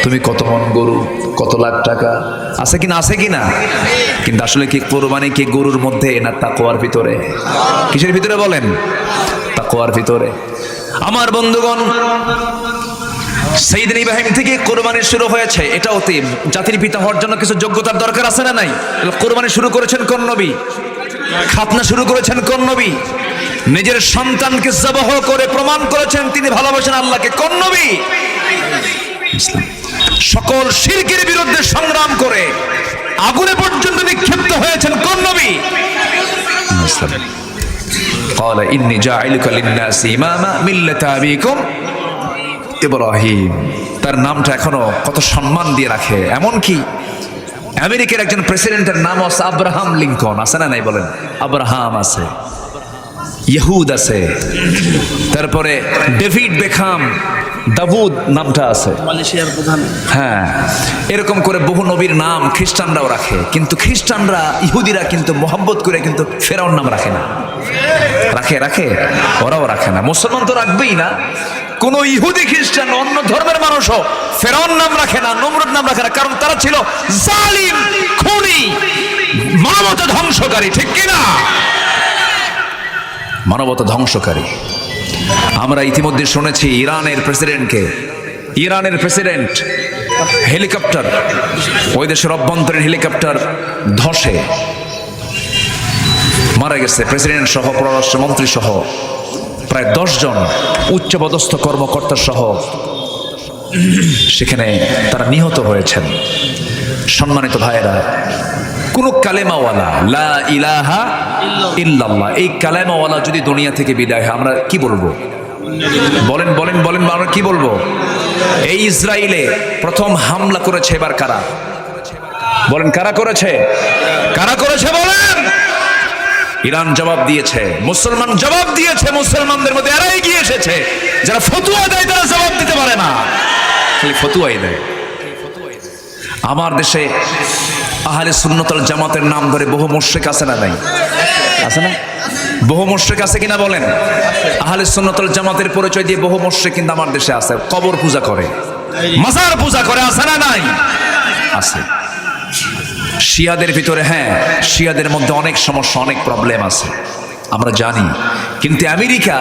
তুমি কত মন গরু, কত লাখ টাকা আছে কিনা, আছে কিনা? কিন্তু আসলে কি কোরবানি কি গরুর মধ্যে না তাকওয়ার ভিতরে? কিসের ভিতরে বলেন? তাকওয়ার ভিতরে। আমার বন্ধুগণ, সাইয়েদনা ইব্রাহিম থেকে কোরবানি শুরু হয়েছে। এটা অতি জাতির পিতা হওয়ার জন্য কিছু যোগ্যতার দরকার আছে না নাই? কোরবানি শুরু করেছেন কোন নবী? খাতনা শুরু করেছেন কোন নবী? নিজের সন্তানকে জবাহ করে প্রমাণ করেছেন তিনি ভালোবাসেন আল্লাহকে কোন নবী? সকল শিরকের বিরুদ্ধে সংগ্রাম করে আগুনে পর্যন্ত নিক্ষিপ্ত হয়েছেন কোন নবী? قال إني جاعلك للناس إماما ملة أبيكم ইব্রাহিম। তার নামটা এখনো কত সম্মান দিয়ে রাখে। এমন কি আমেরিকার একজন প্রেসিডেন্টের নাম আছে আব্রাহাম লিঙ্কন, আছে না নাই বলেন? আব্রাহাম আছে, ইহুদ আছে, তারপরে ডেভিড বেখাম, দাউদ নামটা আছে, মালয়েশিয়ার প্রধান। হ্যাঁ, এরকম করে বহু নবীর নাম খ্রিস্টানরাও রাখে। কিন্তু খ্রিস্টানরা, ইহুদিরা কিন্তু মোহাব্বত করে কিন্তু ফেরাউন নাম রাখে না। রাখে ওরাও রাখে না। মুসলমান তো রাখবেই না। কোন ইহুদি খ্রিস্টান অন্য ধর্মের মানুষও ফেরাউন নাম রাখে না, নমরুদ নাম রাখে না, কারণ তারা ছিল জালিম, খুনি, মানবতা ধ্বংসকারী। ঠিক কিনা? মানবতা ধ্বংসকারী। আমরা ইতিমধ্যে শুনেছি ইরানের প্রেসিডেন্ট হেলিকপ্টার, ওই দেশের অভ্যন্তরীণ হেলিকপ্টার ধসে মারা গেছে, প্রেসিডেন্ট সহ, পররাষ্ট্রমন্ত্রী সহ প্রায় 10 জন উচ্চপদস্থ কর্মকর্তা সহ সেখানে তারা নিহত হয়েছেন। সম্মানিত ভাইয়েরা, কোন কালেমাওয়ালা, লা ইলাহা ইল্লাল্লাহ, এই কালেমাওয়ালা যদি দুনিয়া থেকে বিদায় হয়, আমরা কি বলবো? বলেন আমরা কি বলবো? এই ইসরায়েলে প্রথম হামলা করেছে এবার কারা? বলেন, কারা করেছে বলেন? ইরান জবাব দিয়েছে, মুসলমান জবাব দিয়েছে। মুসলমানদের মধ্যে এরাই এগিয়ে এসেছে যারা ফতোয়া দেয়, তারা জবাব দিতে পারে না, খালি ফতোয়াই দেয়। আমার দেশে আহলে সুন্নাত ওয়াল জামাতের নাম ধরে বহু মুশরিক আছে না নাই? আছে না? বহু মুশরিক আছে কিনা বলেন? আহলে সুন্নাত ওয়াল জামাতের পরিচয় দিয়ে বহু মুশরিক কিন্তু আমার দেশে আছে। কবর পূজা করে, মাজার পূজা করে, আছে না নাই? আছে। শিয়াদের ভিতরে, হ্যাঁ, শিয়াদের মধ্যে অনেক সমস্যা, অনেক প্রবলেম আছে, আমরা জানি। কিন্তু আমেরিকা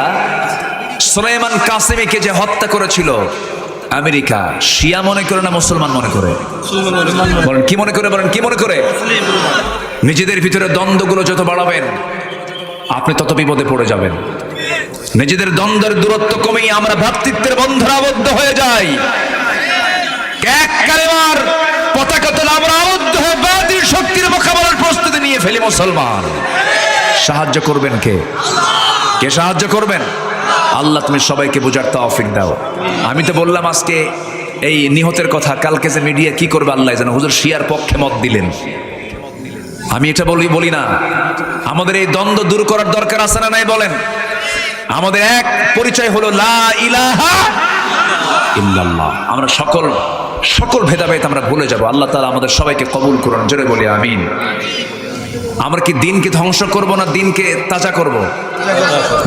সুলাইমান কাসেমিকে যে হত্যা করেছিল, আমেরিকা শিয়া মনে করে না মুসলমান মনে করে? বলেন কি মনে করে? বলেন কি মনে করে? নিজেদের ভিতরে দ্বন্দ্বগুলো যত বাড়াবেন আপনি তত বিপদে পড়ে যাবেন। নিজেদের দ্বন্দ্বের দূরত্ব কমেই আমরা ভ্রাতৃত্বের বন্ধনে আবদ্ধ হয়ে যাই। এক কালেমার পতাকা তোলা আমরা আবদ্ধ হয়ে বাতিল শক্তির মোকাবেলার প্রস্তুতি নিয়ে ফেলি। মুসলমান সাহায্য করবেন কে? সাহায্য করবেন? আল্লাহ তুমি সবাইকে বোঝার তৌফিক দাও। আমি তো বললাম আজকে এই নিহতের কথা, কালকে যে মিডিয়া কি করবে আল্লাহ জানে। হুজুর শিয়ার পক্ষে মত দিলেন, আমি এটা বলি না। আমাদের এই দ্বন্দ্ব দূর করার দরকার আছে না নাই বলেন? আমাদের এক পরিচয় হলো লা ইলাহা ইল্লাল্লাহ। আমরা সকল ভেদাভেদ আমরা ভুলে যাব। আল্লাহ তাআলা আমাদের সবাইকে কবুল করুন, জোরে বলি আমিন। আমরা কি দিনকে ধ্বংস করব না দিনকে তাজা করব?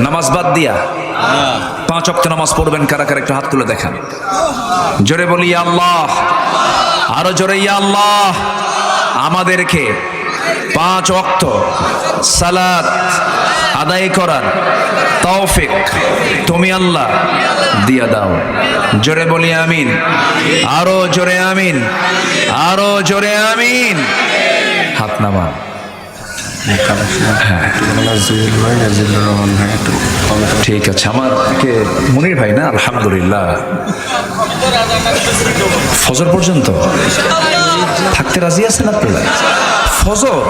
নামাজ বাদ দিয়া 5 ওয়াক্ত নামাজ পড়বেন কারা কারা? একটু হাত তুলে দেখান, জোরে বলি ইয়া আল্লাহ, আরো জোরে ইয়া আল্লাহ। আমাদেরকে 5 ওয়াক্ত সালাত আদায় করার তৌফিক তুমি আল্লাহ দিয়া দাও। জোরে বলি আমিন, আরো জোরে আমিন, আরো জোরে আমিন। হাত নামান। ঠিক আছে, আমাকে মনির ভাই না, আলহামদুলিল্লাহ ফজর পর্যন্ত থাকতে রাজি আছেন আপনারা? ফজর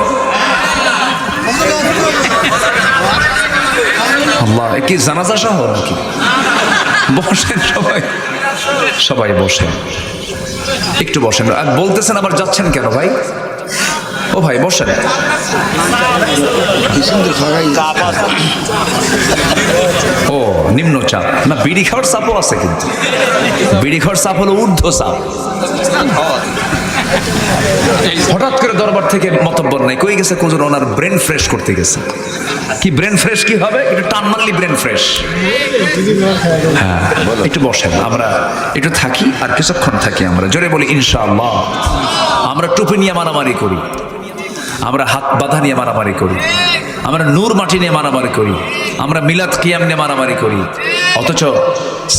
আল্লাহ, কি জানাজা সহ নাকি? বসেন সবাই, সবাই বসেন, একটু বসেন। আর বলতেছেন আবার যাচ্ছেন কেন ভাই? ও ভাই বসেন। ও নিম্নচাপ না, বিড়ি খাওয়ার চাপও আছে, কিন্তু বিড়ি খাওয়ার চাপ হলো ঊর্ধ্ব চাপ। হঠাৎ করে দরবার থেকে মতব্বর নাই, কই গেছে কোজন? ওনার ব্রেন ফ্রেশ করতে গেছে। কি ব্রেন ফ্রেশ কি হবে? একটু টান মারলি ব্রেন ফ্রেশ। হ্যাঁ একটু বসেন, আমরা একটু থাকি, আর কিছুক্ষণ থাকি আমরা। জোরে বলি ইনশাআল্লাহ। আমরা টুপি নিয়ে মারামারি করি, আমরা হাত বাঁধা নিয়ে মারামারি করি, আমরা নূর মাটি নিয়ে মারামারি করি, আমরা মিলাদ কিয়াম নিয়ে মারামারি করি, অথচ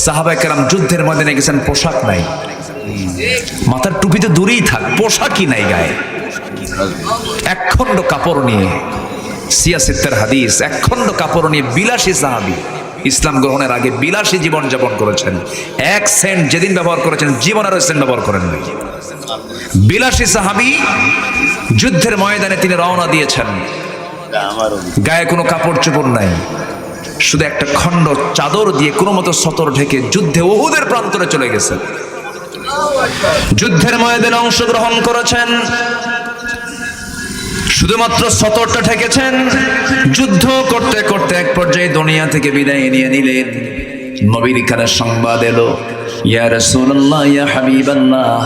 সাহাবায়ে কেরাম যুদ্ধের ময়দানে গেছেন পোশাক নাই, মাথার টুপি তো দূরেই থাক, পোশাকই নাই গায়ে, একখণ্ড কাপড় নিয়ে। সিয়াসিত্তের হাদিস, একখণ্ড কাপড় নিয়ে বিলাসী সাহাবী ইসলাম গ্রহণের আগে বিলাসী জীবন যাপন করেছেন। 1 সেন্ট যেদিন ব্যবহার করেছেন, জীবনের সেন্ট ব্যবহার করেন নাই। বিলাসী সাহাবী যুদ্ধের ময়দানে তিনি রওনা দিয়েছেন, গায়ে কোনো কাপড় চোপড় নাই, শুধু একটা খণ্ড চাদর দিয়ে কোনো মতো সতর ঢেকে যুদ্ধে উহুদের প্রান্তরে চলে গেছেন। যুদ্ধের ময়দানে অংশগ্রহণ করেছেন, শুধুমাত্র সতরটা ঠেকেছেন। যুদ্ধ করতে করতে এক পর্যায়ে দুনিয়া থেকে বিদায় নিয়ে নিলেন। নবীর কানে সংবাদ এলো, ইয়া রাসূলুল্লাহ, ইয়া হাবিবাল্লাহ,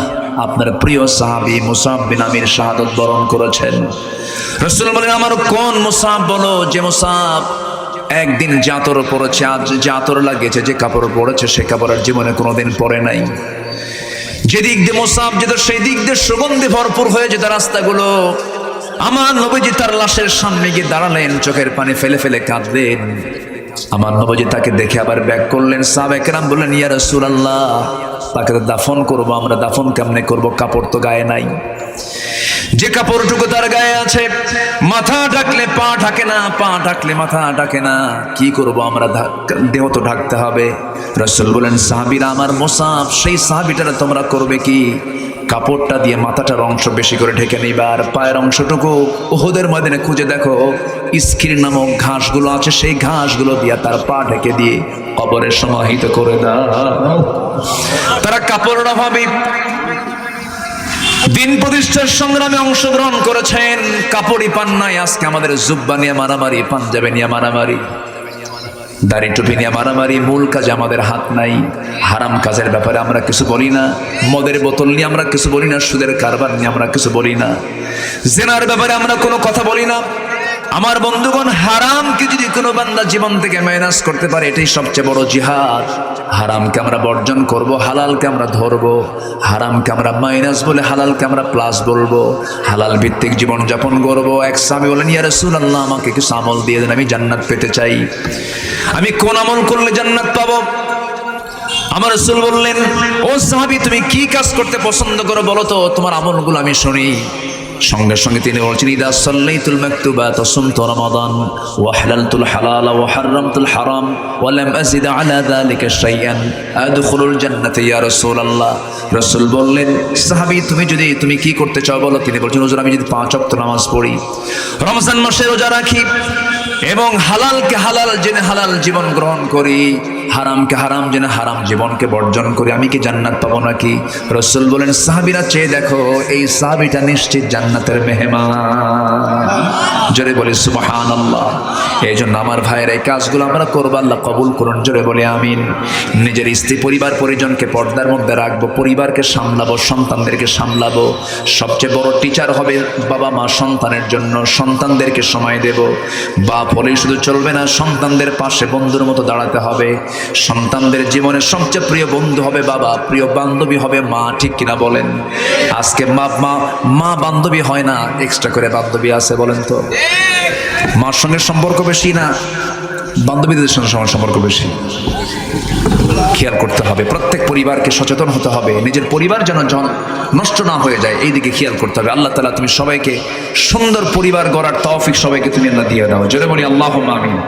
আপনার প্রিয় সাহাবী মুসাব বিন আমির শাহাদাত বরণ করেছেন। রাসূল বলেন, আমার কোন মুসাব বলো? যে মুসাব একদিন জাতর পড়েছে, আজ জাতর লাগিয়েছে, যে কাপড় পড়েছে সে কাপড় আর জীবনে কোনোদিন পরে নাই। যেদিক দিয়ে মুসাব যেত সেই দিক দিয়ে সুগন্ধে ভরপুর হয়ে যেত রাস্তাগুলো। আমার নবীজি তার লাশের সামনে গিয়ে দাঁড়ালেন, চোখের পানি ফেলে ফেলে কাঁদলেন। আমার নবীজি তাকে দেখে আবার ব্যাক করলেন। সাহাবায়ে কেরাম বললেন, ইয়া রাসূলুল্লাহ, তাকে তো দাফন করবো, আমরা দাফন কেমনে করব? কাপড় তো গায়ে নাই। যে কাপড়টুকু তার গায়ে আছে, মাথা ঢাকলে পা ঢাকে না, পা ঢাকলে মাথা ঢাকে না, কি করব আমরা? দেহ তো ঢাকতে হবে। রাসূল বলেন, সাহাবীরা আমার মুসাব, সেই সাহাবীটারা তোমরা করবে কি? কাপড়টা দিয়ে মাথাটার অংশ বেশি করে ঢেকে নিবা, আর পায়ের অংশটুকু উহুদের ময়দানে খুঁজে দেখো, ইস্কির নামক ঘাসগুলো আছে, সেই ঘাসগুলো দিয়ে তার পা ঢেকে দিয়ে কবরে সমাহিত করে দাও। তারা কাপড়ের অভাবে দিন প্রতিষ্ঠার সংগ্রামে অংশগ্রহণ করেছেন, কাপড়ই পান নাই। আজকে আমাদের জুব্বা নিয়ে মারামারি, পাঞ্জাবি নিয়ে মারামারি, দাড়ি টুপি নিয়ে মারামারি, মূল কাজে আমাদের হাত নাই। হারাম কাজের ব্যাপারে আমরা কিছু বলি না, মদের বোতল নিয়ে আমরা কিছু বলি না, সুদের কারবার নিয়ে আমরা কিছু বলি না, জেনার ব্যাপারে আমরা কোনো কথা বলি না। আমার বন্ধুগণ, হারামকে যদি কোনো বান্দা জীবন থেকে মাইনাস করতে পারে, এটাই সবচেয়ে বড় জিহাদ। হারামকে আমরা বর্জন করব, হালালকে আমরা ধরবো। হারামকে আমরা মাইনাস বলে হালালকে আমরা প্লাস বলবো, হালাল ভিত্তিক জীবন যাপন করবো। এক সাহাবী বলেন, ইয়া রাসূলুল্লাহ, আমাকে কিছু আমল দিয়ে দেন, আমি জান্নাত পেতে চাই। আমি কোন আমল করলে জান্নাত পাবো? আমার রাসূল বললেন, ও সাহাবী, তুমি কি কাজ করতে পছন্দ করো বলো তো, তোমার আমলগুলো আমি শুনি। সঙ্গে সঙ্গে তিনি বলছেন, ইদা সাল্লাইতুল মাকতুবাত ওয়া সুমতু রমাদান ওয়া হালালতুল হালাল ওয়া হারামতুল হারাম ওয়া লাম আযিদ আলা যালিকা শাইআন আদখুলুল জান্নাতা ইয়া রাসূলুল্লাহ। রাসূল বললেন, সাহাবী, তুমি কি করতে চাও বলো? তিনি বলছেন, হুজুর, আমি যদি 5 ওয়াক্ত নামাজ পড়ি, রমজান মাসে রোজা রাখি, এবং হালালকে হালাল জেনে হালাল জীবন গ্রহণ করি, হারামকে হারাম জেনে হারাম জীবনকে বর্জন করি, আমি কি জান্নাত পাবো নাকি? রাসূল বলেন, সাহাবীরা চেয়ে দেখো, এই সাহাবীটা নিশ্চিত জান্নাতের মেহমান। জোরে বলি সুবহানাল্লাহ। এই জন্য আমার ভাইয়ের এই কাজগুলো আমরা করবো, আল্লাহ কবুল করুন। জোরে বলি আমিন। নিজের স্ত্রী, পরিবার, পরিজনকে পর্দার মধ্যে রাখবো, পরিবারকে সামলাবো, সন্তানদেরকে সামলাবো। সবচেয়ে বড় টিচার হবে বাবা মা সন্তানের জন্য। সন্তানদেরকে সময় দেব। বাপ হলেই শুধু চলবে না, সন্তানদের পাশে বন্ধুর মতো দাঁড়াতে হবে। সন্তানদের জীবনের সবচেয়ে প্রিয় বন্ধু হবে বাবা, প্রিয় বান্ধবী হবে মা। ঠিক কিনা বলেন? আজকে মা বান্ধবী হয় না, এক্সট্রা করে বান্ধবী আছে, বলেন তো? মার সঙ্গে সম্পর্ক বেশি না বান্ধবীদের সঙ্গে সম্পর্ক বেশি? খেয়াল করতে হবে, প্রত্যেক পরিবারকে সচেতন হতে হবে, নিজের পরিবার যেন নষ্ট না হয়ে যায় এই দিকে খেয়াল করতে হবে। আল্লাহ তাআলা তুমি সবাইকে সুন্দর পরিবার গড়ার তৌফিক সবাইকে তুমি আল্লাহ দিয়ে দাও। জোরে বলি আল্লাহুম্মা আমিন।